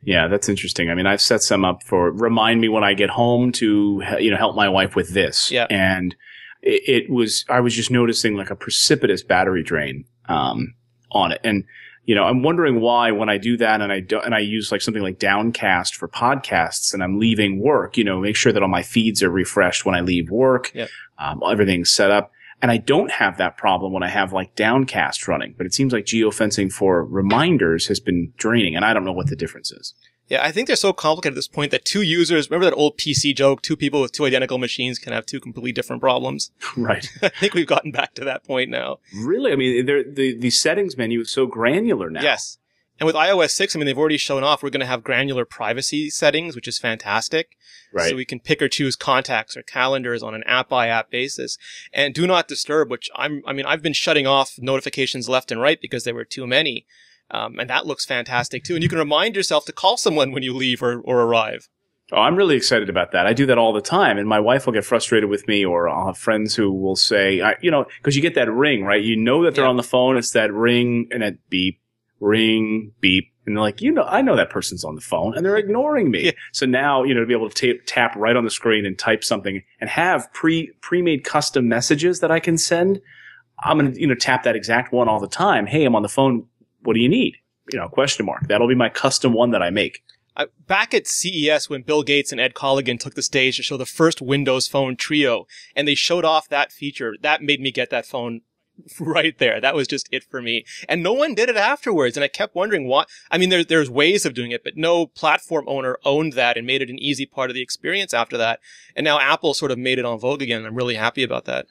Yeah, that's interesting. I mean, I've set some up for remind me when I get home to, help my wife with this. Yeah. And I was just noticing like a precipitous battery drain, on it. And, I'm wondering why when I do that and I use like something like Downcast for podcasts and I'm leaving work, make sure that all my feeds are refreshed when I leave work. Yep. Everything's set up. And I don't have that problem when I have like Downcast running, but it seems like geofencing for reminders has been draining, and I don't know what the difference is. Yeah, I think they're so complicated at this point that two users, remember that old PC joke, two people with two identical machines can have two completely different problems? Right. I think we've gotten back to that point now. Really? I mean, the settings menu is so granular now. Yes. And with iOS 6, they've already shown off we're going to have granular privacy settings, which is fantastic. Right. So we can pick or choose contacts or calendars on an app-by-app basis. And do not disturb, which I've been shutting off notifications left and right because there were too many. And that looks fantastic too. And you can remind yourself to call someone when you leave or arrive. Oh, I'm really excited about that. I do that all the time. And my wife will get frustrated with me, or I'll have friends who will say, because you get that ring, right? You know that they're on the phone. It's that ring and that beep. Ring, beep, and they're like, I know that person's on the phone, and they're ignoring me. Yeah. So now, to be able to tap right on the screen and type something and have pre-made custom messages that I can send, I'm going to, tap that exact one all the time. Hey, I'm on the phone. What do you need? Question mark. That'll be my custom one that I make. Back at CES when Bill Gates and Ed Colligan took the stage to show the first Windows Phone Trio, and they showed off that feature, that made me get that phone right there. That was just it for me. And no one did it afterwards. And I kept wondering why. I mean, there's ways of doing it, but no platform owner owned that and made it an easy part of the experience after that. And now Apple sort of made it on vogue again. I'm really happy about that.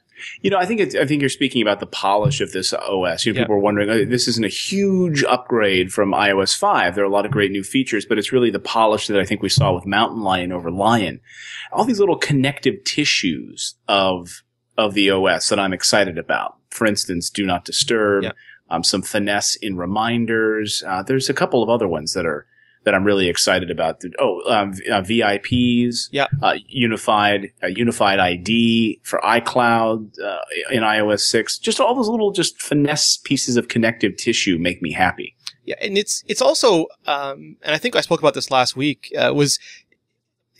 I think you're speaking about the polish of this OS. People are wondering, this isn't a huge upgrade from iOS 5. There are a lot of great new features, but it's really the polish that I think we saw with Mountain Lion over Lion. All these little connective tissues of the OS that I'm excited about. For instance, Do Not Disturb, some finesse in reminders. There's a couple of other ones that I'm really excited about. VIPs, unified ID for iCloud in iOS 6. Just all those little finesse pieces of connective tissue make me happy. Yeah, and it's also, and I think I spoke about this last week,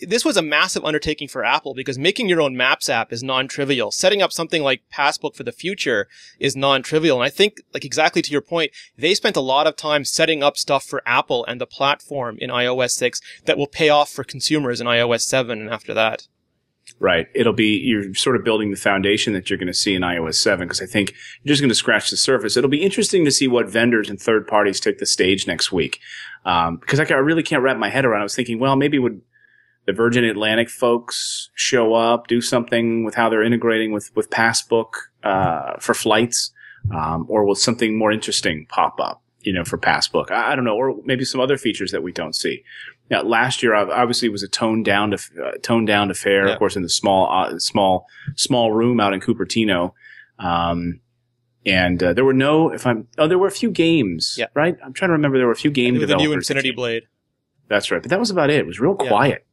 this was a massive undertaking for Apple because making your own Maps app is non-trivial. Setting up something like Passbook for the future is non-trivial. And I think, like exactly to your point, they spent a lot of time setting up stuff for Apple and the platform in iOS 6 that will pay off for consumers in iOS 7 and after that. Right. You're sort of building the foundation that you're going to see in iOS 7 because I think you're just going to scratch the surface. It'll be interesting to see what vendors and third parties take the stage next week. Because I really can't wrap my head around. I was thinking, well, maybe would the Virgin Atlantic folks show up, do something with how they're integrating with Passbook for flights, or will something more interesting pop up, for Passbook? I don't know, or maybe some other features that we don't see. Now, last year obviously was a toned down affair, of course, in the small room out in Cupertino, and there were there were a few games, right? I'm trying to remember. There were a few game developers. The new Infinity Blade. That's right, but that was about it. It was real quiet.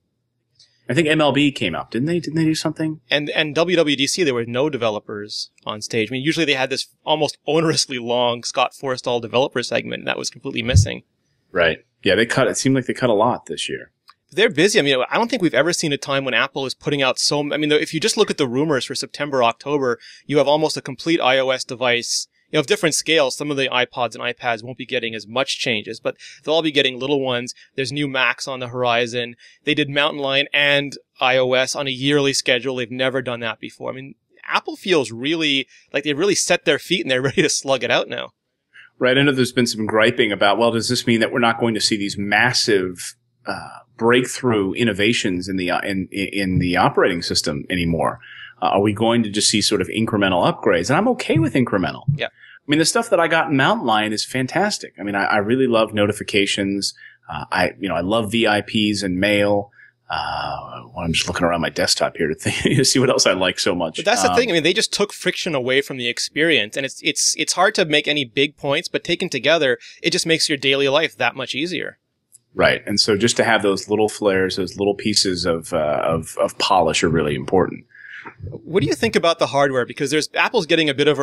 I think MLB came up, didn't they? Didn't they do something? And WWDC, there were no developers on stage. I mean, usually they had this almost onerously long Scott Forstall developer segment, and that was completely missing. Right. Yeah, it seemed like they cut a lot this year. They're busy. I mean, I don't think we've ever seen a time when Apple is putting out I mean, if you just look at the rumors for September, October, you have almost a complete iOS device, of different scales. Some of the iPods and iPads won't be getting as much changes, but they'll all be getting little ones. There's new Macs on the horizon. They did Mountain Lion and iOS on a yearly schedule. They've never done that before. I mean, Apple feels really like they've really set their feet and they're ready to slug it out now. Right. I know there's been some griping about, well, does this mean that we're not going to see these massive breakthrough innovations in the operating system anymore? Are we going to just see sort of incremental upgrades? And I'm okay with incremental. Yeah. I mean, the stuff that I got in Mountain Lion is fantastic. I mean, I really love notifications. I love VIPs and mail. I'm just looking around my desktop here to see what else I like so much. But that's the thing. I mean, they just took friction away from the experience, and it's hard to make any big points, but taken together, it just makes your daily life that much easier. Right. And so just to have those little flares, those little pieces of polish are really important. What do you think about the hardware? Because Apple's getting a bit of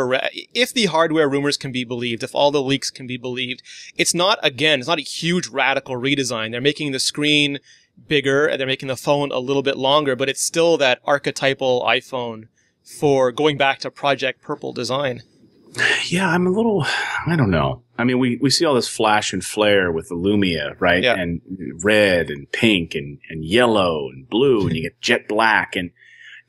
if the hardware rumors can be believed, if all the leaks can be believed, it's not a huge radical redesign. They're making the screen bigger and they're making the phone a little bit longer, but it's still that archetypal iPhone for going back to Project Purple design. Yeah, I don't know. I mean, we see all this flash and flare with the Lumia, right? Yeah. And red and pink and yellow and blue and you get jet black. And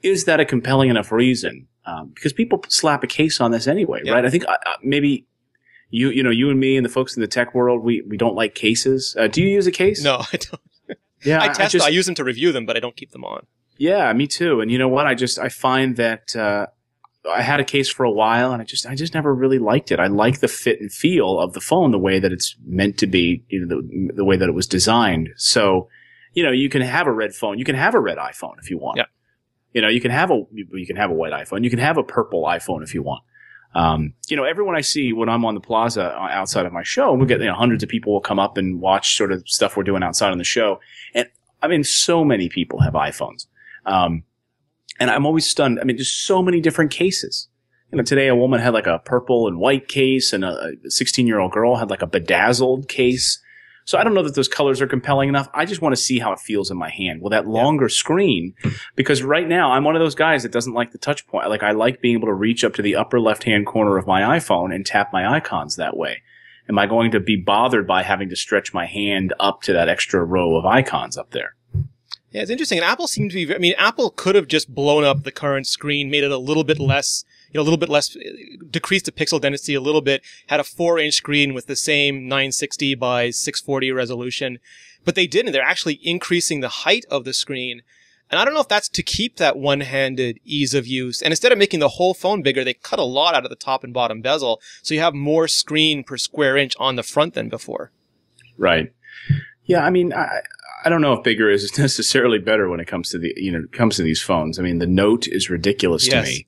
is that a compelling enough reason? Because people slap a case on this anyway, yeah. right? I think maybe you and me and the folks in the tech world, we don't like cases. Do you use a case? No, I don't. Yeah, I use them to review them, but I don't keep them on. Yeah, me too. And you know what? I find that I had a case for a while, and I just never really liked it. I like the fit and feel of the phone, the way that it's meant to be, the way that it was designed. So, you can have a red phone, you can have a red iPhone if you want. Yeah. You can have a white iPhone, you can have a purple iPhone if you want. Everyone I see when I'm on the plaza outside of my show, we get hundreds of people will come up and watch sort of stuff we're doing outside on the show, and I mean, so many people have iPhones. And I'm always stunned. I mean, just so many different cases. Today a woman had like a purple and white case, and a 16-year-old girl had like a bedazzled case. So I don't know that those colors are compelling enough. I just want to see how it feels in my hand with that longer screen, because right now I'm one of those guys that doesn't like the touch point. Like, I like being able to reach up to the upper left-hand corner of my iPhone and tap my icons that way. Am I going to be bothered by having to stretch my hand up to that extra row of icons up there? Yeah, it's interesting. And Apple seemed to be, I mean, Apple could have just blown up the current screen, made it a little bit less, decreased the pixel density a little bit, had a 4-inch screen with the same 960 by 640 resolution. But they didn't. They're actually increasing the height of the screen. And I don't know if that's to keep that one-handed ease of use. And instead of making the whole phone bigger, they cut a lot out of the top and bottom bezel. So you have more screen per square inch on the front than before. Right. Yeah, I mean, I don't know if bigger is necessarily better when it comes to these phones. I mean, the Note is ridiculous to me.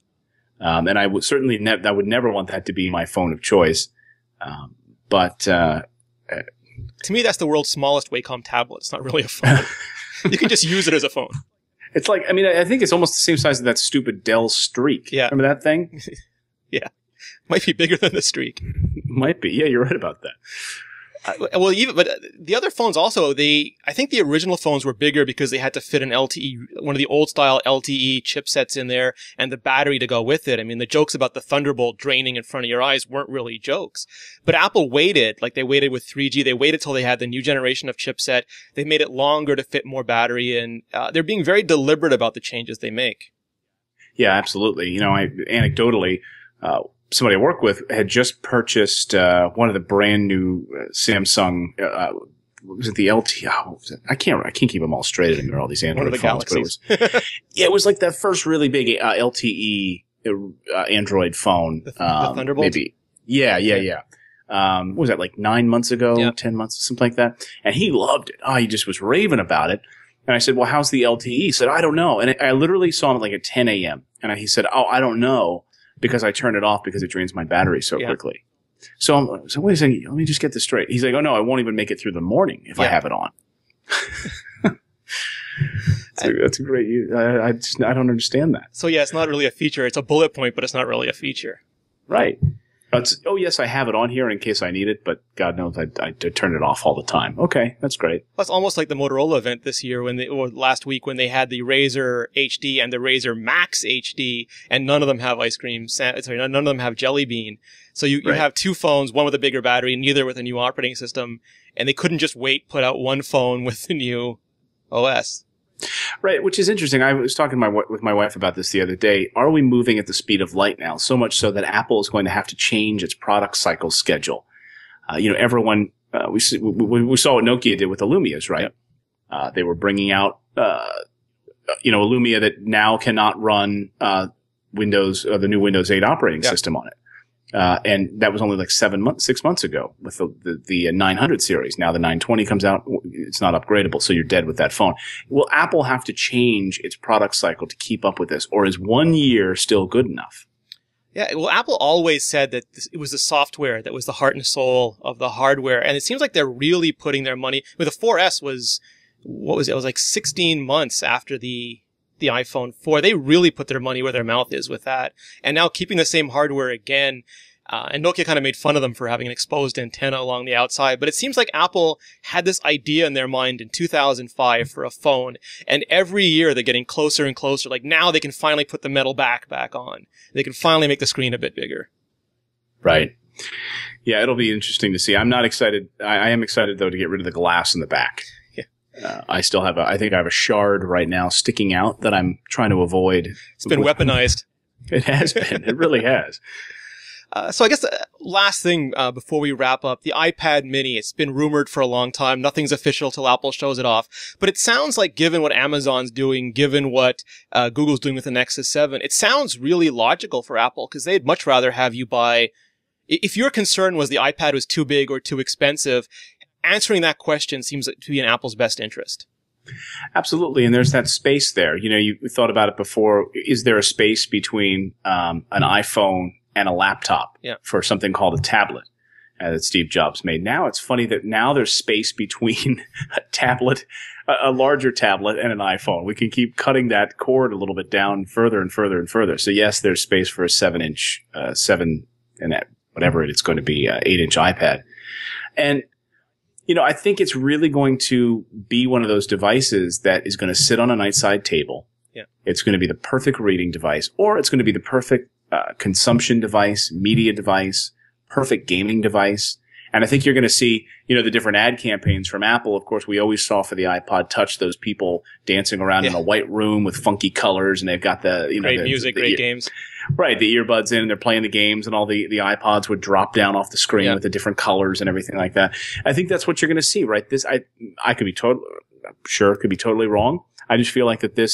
And I would certainly I would never want that to be my phone of choice. But to me, that's the world's smallest Wacom tablet. It's not really a phone. You can just use it as a phone. It's like, I mean, I think it's almost the same size as that stupid Dell Streak. Yeah. Remember that thing? Yeah. Might be bigger than the Streak. Might be. Yeah, you're right about that. But the other phones also, I think the original phones were bigger because they had to fit an LTE, one of the old style LTE chipsets in there, and the battery to go with it. I mean, the jokes about the Thunderbolt draining in front of your eyes weren't really jokes. But Apple waited, like they waited with 3G. They waited till they had the new generation of chipset. They made it longer to fit more battery, and they're being very deliberate about the changes they make. Yeah, absolutely. Anecdotally, somebody I work with had just purchased one of the brand new Samsung. Was it the LT? Oh, what was it? I can't keep them all straight anymore. All these Android phones, Galaxies. But it was like that first really big LTE Android phone. The Thunderbolt. Maybe. Yeah. What was that, like 9 months ago? Yeah. 10 months, something like that. And he loved it. Oh, he just was raving about it. And I said, "Well, how's the LTE?" He said, "I don't know." And I literally saw him at like at 10 a.m. And he said, "Oh, I don't know, because I turned it off because it drains my battery so quickly." So wait a second, let me just get this straight. He's like, "Oh no, I won't even make it through the morning if I have it on." That's a great use. I don't understand that. So yeah, it's not really a feature. It's a bullet point, but it's not really a feature. Right. Oh, yes, I have it on here in case I need it, but God knows I turn it off all the time. Okay, that's great. Well, it's almost like the Motorola event this year or last week when they had the Razr HD and the Razr Max HD, and none of them have none of them have Jelly Bean. So you have two phones, one with a bigger battery, neither with a new operating system, and they couldn't just put out one phone with the new OS. Right, which is interesting. I was talking with my wife about this the other day. Are we moving at the speed of light now? So much so that Apple is going to have to change its product cycle schedule. Everyone we saw what Nokia did with the Lumias, right? Yep. They were bringing out a Lumia that now cannot run the new Windows 8 operating system on it. And that was only like 6 months ago with the 900 series. Now the 920 comes out. It's not upgradable. So you're dead with that phone. Will Apple have to change its product cycle to keep up with this? Or is 1 year still good enough? Yeah. Well, Apple always said that it was the software that was the heart and soul of the hardware. And it seems like they're really putting their money with the 4S what was it? It was like 16 months after the iPhone 4. They really put their money where their mouth is with that. And now keeping the same hardware again. And Nokia kind of made fun of them for having an exposed antenna along the outside. But it seems like Apple had this idea in their mind in 2005 for a phone. And every year they're getting closer and closer. Like now they can finally put the metal back on. They can finally make the screen a bit bigger. Right. Yeah, it'll be interesting to see. I'm not excited. I am excited, though, to get rid of the glass in the back. I still have I think I have a shard right now sticking out that I'm trying to avoid. It's been weaponized. It has been. It really has. So I guess the last thing before we wrap up, the iPad mini, it's been rumored for a long time. Nothing's official till Apple shows it off. But it sounds like given what Amazon's doing, given what Google's doing with the Nexus 7, it sounds really logical for Apple because they'd much rather have you buy. If your concern was the iPad was too big or too expensive, answering that question seems to be in Apple's best interest. Absolutely. And there's that space there. You thought about it before. Is there a space between an iPhone and a laptop for something called a tablet that Steve Jobs made? Now it's funny that now there's space between a tablet, a larger tablet, and an iPhone. We can keep cutting that cord a little bit down further and further and further. So yes, there's space for a 7-inch, whatever it's going to be, 8-inch iPad. And I think it's really going to be one of those devices that is going to sit on a nightside table. Yeah. It's going to be the perfect reading device, or it's going to be the perfect consumption device, media device, perfect gaming device. And I think you're going to see, the different ad campaigns from Apple. Of course, we always saw for the iPod Touch those people dancing around in a white room with funky colors, and they've got the, great music, great games. Right, the earbuds in, and they're playing the games, and all the iPods would drop down off the screen with the different colors and everything like that. I think that's what you're going to see, right? I could be could be totally wrong. I just feel like that the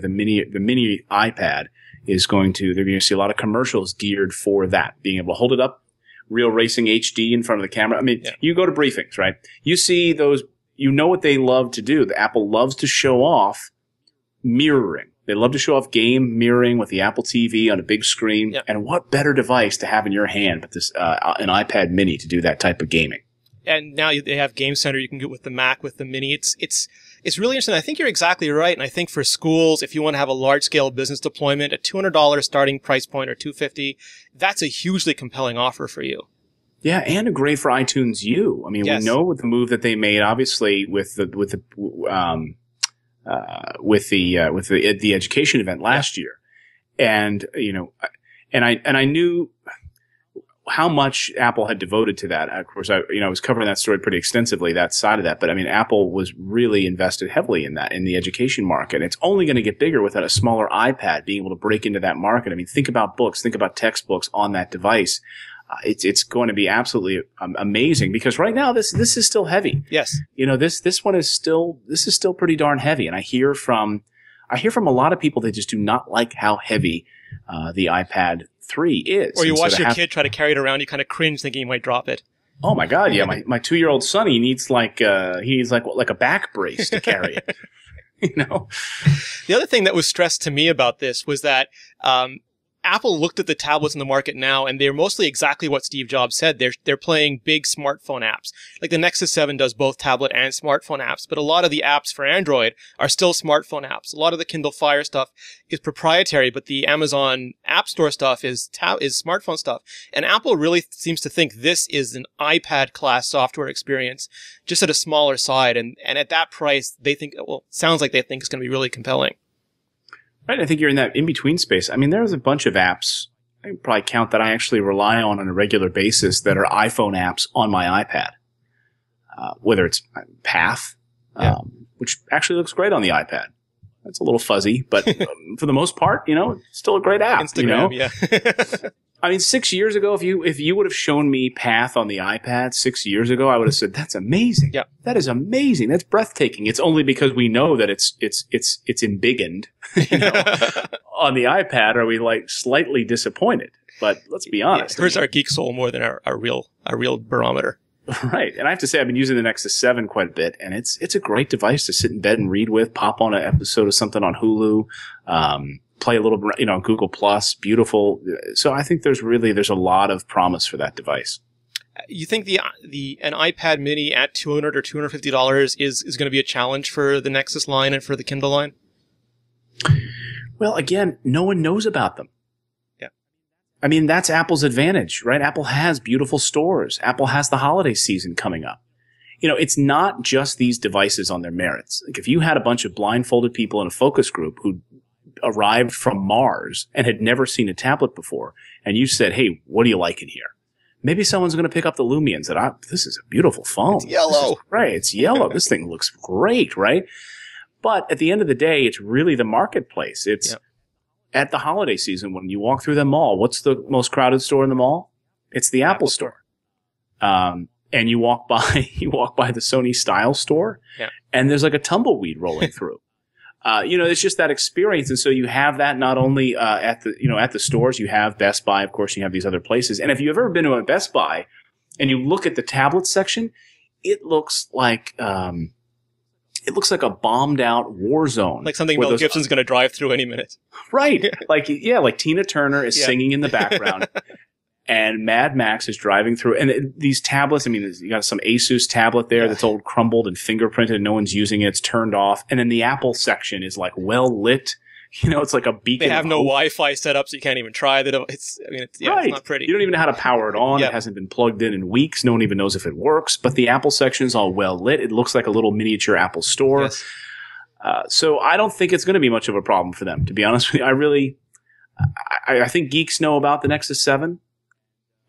mini iPad is they're going to see a lot of commercials geared for that, being able to hold it up, real racing HD in front of the camera. I mean, you go to briefings, right? You see those, what they love to do. The Apple loves to show off mirroring. They love to show off game mirroring with the Apple TV on a big screen. Yep. And what better device to have in your hand but an iPad mini to do that type of gaming? And now they have Game Center you can get with the Mac, with the Mini. It's really interesting. I think you're exactly right. And I think for schools, if you want to have a large-scale business deployment, a $200 starting price point or $250, that's a hugely compelling offer for you. Yeah, and great for iTunes U. I mean, we know with the move that they made, obviously, with the education event last year, and I knew how much Apple had devoted to that. Of course, I was covering that story pretty extensively, that side of that. But I mean, Apple was really invested heavily in that, in the education market. It's only going to get bigger with a smaller iPad being able to break into that market. I mean, think about books, think about textbooks on that device. It's going to be absolutely amazing because right now this is still heavy. Yes. This one is still pretty darn heavy. And I hear from a lot of people that just do not like how heavy the iPad 3 is. Or you watch your kid try to carry it around, you kind of cringe thinking you might drop it. Oh my God, yeah. My 2-year-old son, he needs like a back brace to carry it. The other thing that was stressed to me about this was that Apple looked at the tablets in the market now, and they're mostly exactly what Steve Jobs said. They're playing big smartphone apps. Like the Nexus 7 does both tablet and smartphone apps, but a lot of the apps for Android are still smartphone apps. A lot of the Kindle Fire stuff is proprietary, but the Amazon App Store stuff is smartphone stuff. And Apple really seems to think this is an iPad class software experience, just at a smaller side. And at that price, they think, well, sounds like they think it's going to be really compelling. Right. I think you're in that in-between space. I mean, there's a bunch of apps, I can probably count that I actually rely on a regular basis that are iPhone apps on my iPad. Whether it's Path, which actually looks great on the iPad. It's a little fuzzy, but for the most part, it's still a great app. Instagram, yeah. I mean, 6 years ago, if you would have shown me Path on the iPad 6 years ago, I would have said, that's amazing. Yeah. That is amazing. That's breathtaking. It's only because we know that it's embiggened, on the iPad are we like slightly disappointed. But let's be honest. It hurts our geek soul more than our real barometer. Right. And I have to say, I've been using the Nexus 7 quite a bit, and it's a great device to sit in bed and read with, pop on an episode of something on Hulu, play a little, Google Plus, beautiful. So I think there's a lot of promise for that device. You think an iPad mini at $200 or $250 is going to be a challenge for the Nexus line and for the Kindle line? Well, again, no one knows about them. Yeah. I mean, that's Apple's advantage, right? Apple has beautiful stores. Apple has the holiday season coming up. It's not just these devices on their merits. Like if you had a bunch of blindfolded people in a focus group who arrived from Mars and had never seen a tablet before, and you said, hey, what do you like in here? Maybe someone's going to pick up the Lumia and say, this is a beautiful phone. It's yellow. Right. It's yellow. This thing looks great, right? But at the end of the day, it's really the marketplace. It's at the holiday season when you walk through the mall. What's the most crowded store in the mall? It's the Apple store. And you walk by the Sony Style store, and there's like a tumbleweed rolling through. It's just that experience. And so you have that not only at the stores, you have Best Buy, of course, you have these other places. And if you've ever been to a Best Buy and you look at the tablet section, it looks like a bombed out war zone. Like something Mel Gibson's going to drive through any minute. Right. Like Tina Turner is singing in the background. And Mad Max is driving through. And these tablets, I mean, you got some Asus tablet there that's old crumbled and fingerprinted and no one's using it. It's turned off. And then the Apple section is like well lit. It's like a beacon. They have no Wi-Fi set up, so you can't even try the device. It's not pretty. You don't even know how to power it on. It hasn't been plugged in weeks. No one even knows if it works. But the Apple section is all well lit. It looks like a little miniature Apple store. Yes. So I don't think it's going to be much of a problem for them, to be honest with you. I think geeks know about the Nexus 7.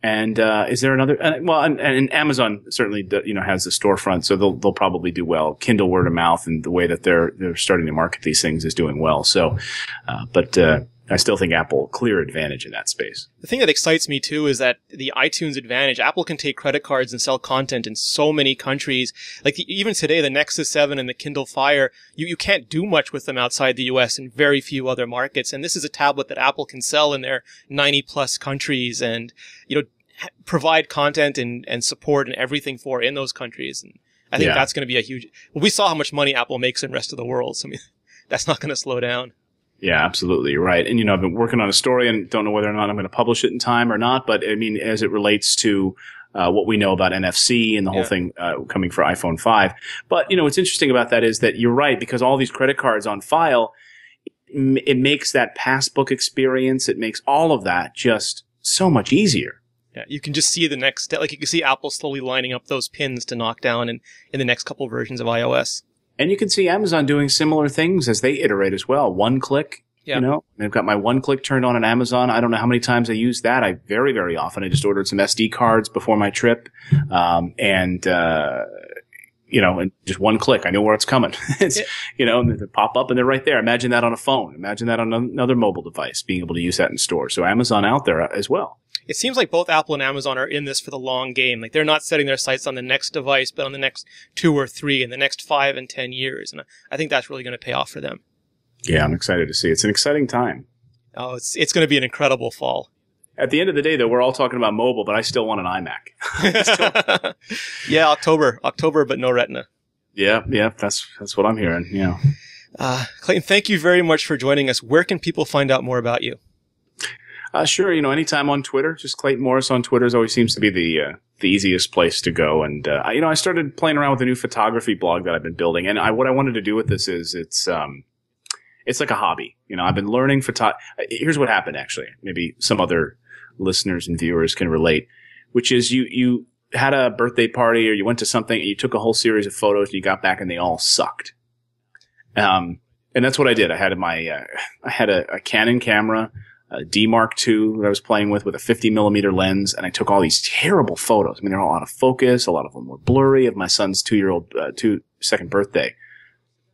And is there another? And Amazon certainly has the storefront, so they'll probably do well. Kindle word of mouth and the way that they're starting to market these things is doing well. So, but I still think Apple clear advantage in that space. The thing that excites me too is that the iTunes advantage. Apple can take credit cards and sell content in so many countries. Like even today, the Nexus 7 and the Kindle Fire, you can't do much with them outside the US and very few other markets. And this is a tablet that Apple can sell in their 90 plus countries and provide content and support and everything for in those countries. And I think that's going to be a huge. Well, we saw how much money Apple makes in the rest of the world, so that's not going to slow down. Yeah, absolutely. You're right. And, I've been working on a story and don't know whether or not I'm going to publish it in time or not. But I mean, as it relates to what we know about NFC and the whole thing coming for iPhone 5. But, what's interesting about that is that you're right, because all these credit cards on file, it makes that passbook experience, it makes all of that just so much easier. Yeah, you can just see the next step. Like you can see Apple slowly lining up those pins to knock down in the next couple versions of iOS. And you can see Amazon doing similar things as they iterate as well. One click, they've got my one click turned on Amazon. I don't know how many times I use that. I very, very often. I just ordered some SD cards before my trip. And just one click. I know where it's coming. And they pop up and they're right there. Imagine that on a phone. Imagine that on another mobile device, being able to use that in store. So Amazon out there as well. It seems like both Apple and Amazon are in this for the long game. Like they're not setting their sights on the next device, but on the next 2 or 3 and the next 5 and 10 years. And I think that's really going to pay off for them. Yeah, I'm excited to see. It's an exciting time. Oh, it's going to be an incredible fall. At the end of the day, though, we're all talking about mobile, but I still want an iMac. Yeah, October, but no Retina. Yeah, that's what I'm hearing. Yeah. Clayton, thank you very much for joining us. Where can people find out more about you? Sure. Anytime on Twitter, just Clayton Morris on Twitter always seems to be the easiest place to go. And, I started playing around with a new photography blog that I've been building. And what I wanted to do with this is it's like a hobby. I've been learning Here's what happened, actually. Maybe some other listeners and viewers can relate, which is you had a birthday party or you went to something and you took a whole series of photos and you got back and they all sucked. And that's what I did. I had a Canon camera, a D Mark II that I was playing with a 50 millimeter lens, and I took all these terrible photos. They're all out of focus. A lot of them were blurry of my son's 2-second birthday.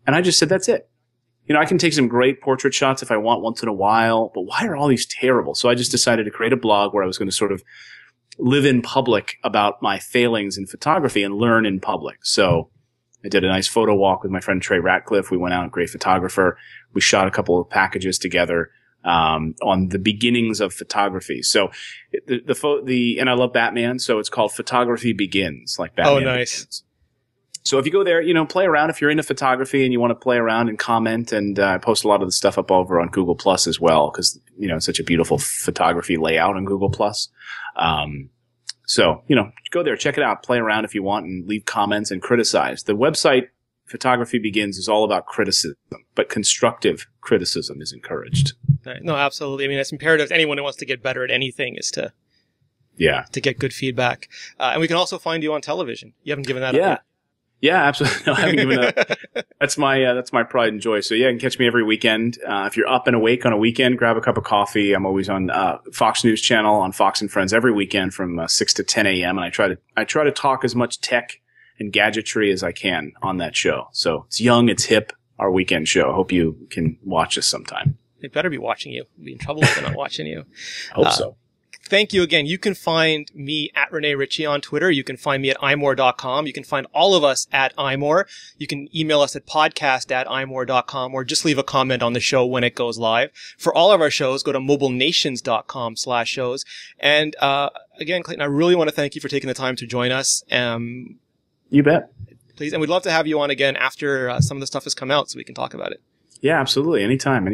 And I just said, that's it. I can take some great portrait shots if I want once in a while, but why are all these terrible? So I just decided to create a blog where I was going to sort of live in public about my failings in photography and learn in public. So I did a nice photo walk with my friend Trey Ratcliffe. We went out, great photographer. We shot a couple of packages together on the beginnings of photography. So and I love Batman, so it's called Photography Begins, like Batman. Oh, nice. Begins. So if you go there, play around. If you're into photography and you want to play around and comment, and I post a lot of the stuff up over on Google Plus as well, because it's such a beautiful photography layout on Google Plus. So go there, check it out, play around if you want, and leave comments and criticize. The website Photography Begins is all about criticism, but constructive criticism is encouraged. No, absolutely. It's imperative to anyone who wants to get better at anything is to get good feedback. And we can also find you on television. You haven't given that up yet. Yeah, absolutely. No, I haven't given up. That's my pride and joy. So you can catch me every weekend. If you're up and awake on a weekend, grab a cup of coffee. I'm always on Fox News Channel on Fox and Friends every weekend from 6 to 10 a.m. And I try to talk as much tech and gadgetry as I can on that show. So it's young, it's hip, our weekend show. I hope you can watch us sometime. They better be watching you. We'll be in trouble if they're not watching you. Hope so. Thank you again. You can find me at Rene Ritchie on Twitter. You can find me at iMore.com. You can find all of us at iMore. You can email us at podcast@imore.com or just leave a comment on the show when it goes live. For all of our shows, go to mobilenations.com/shows. And, again, Clayton, I really want to thank you for taking the time to join us. You bet. Please. And we'd love to have you on again after some of the stuff has come out so we can talk about it. Yeah, absolutely. Anytime.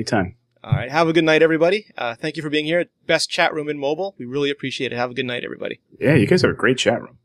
All right. Have a good night, everybody. Thank you for being here. Best chat room in mobile. We really appreciate it. Have a good night, everybody. Yeah, you guys have a great chat room.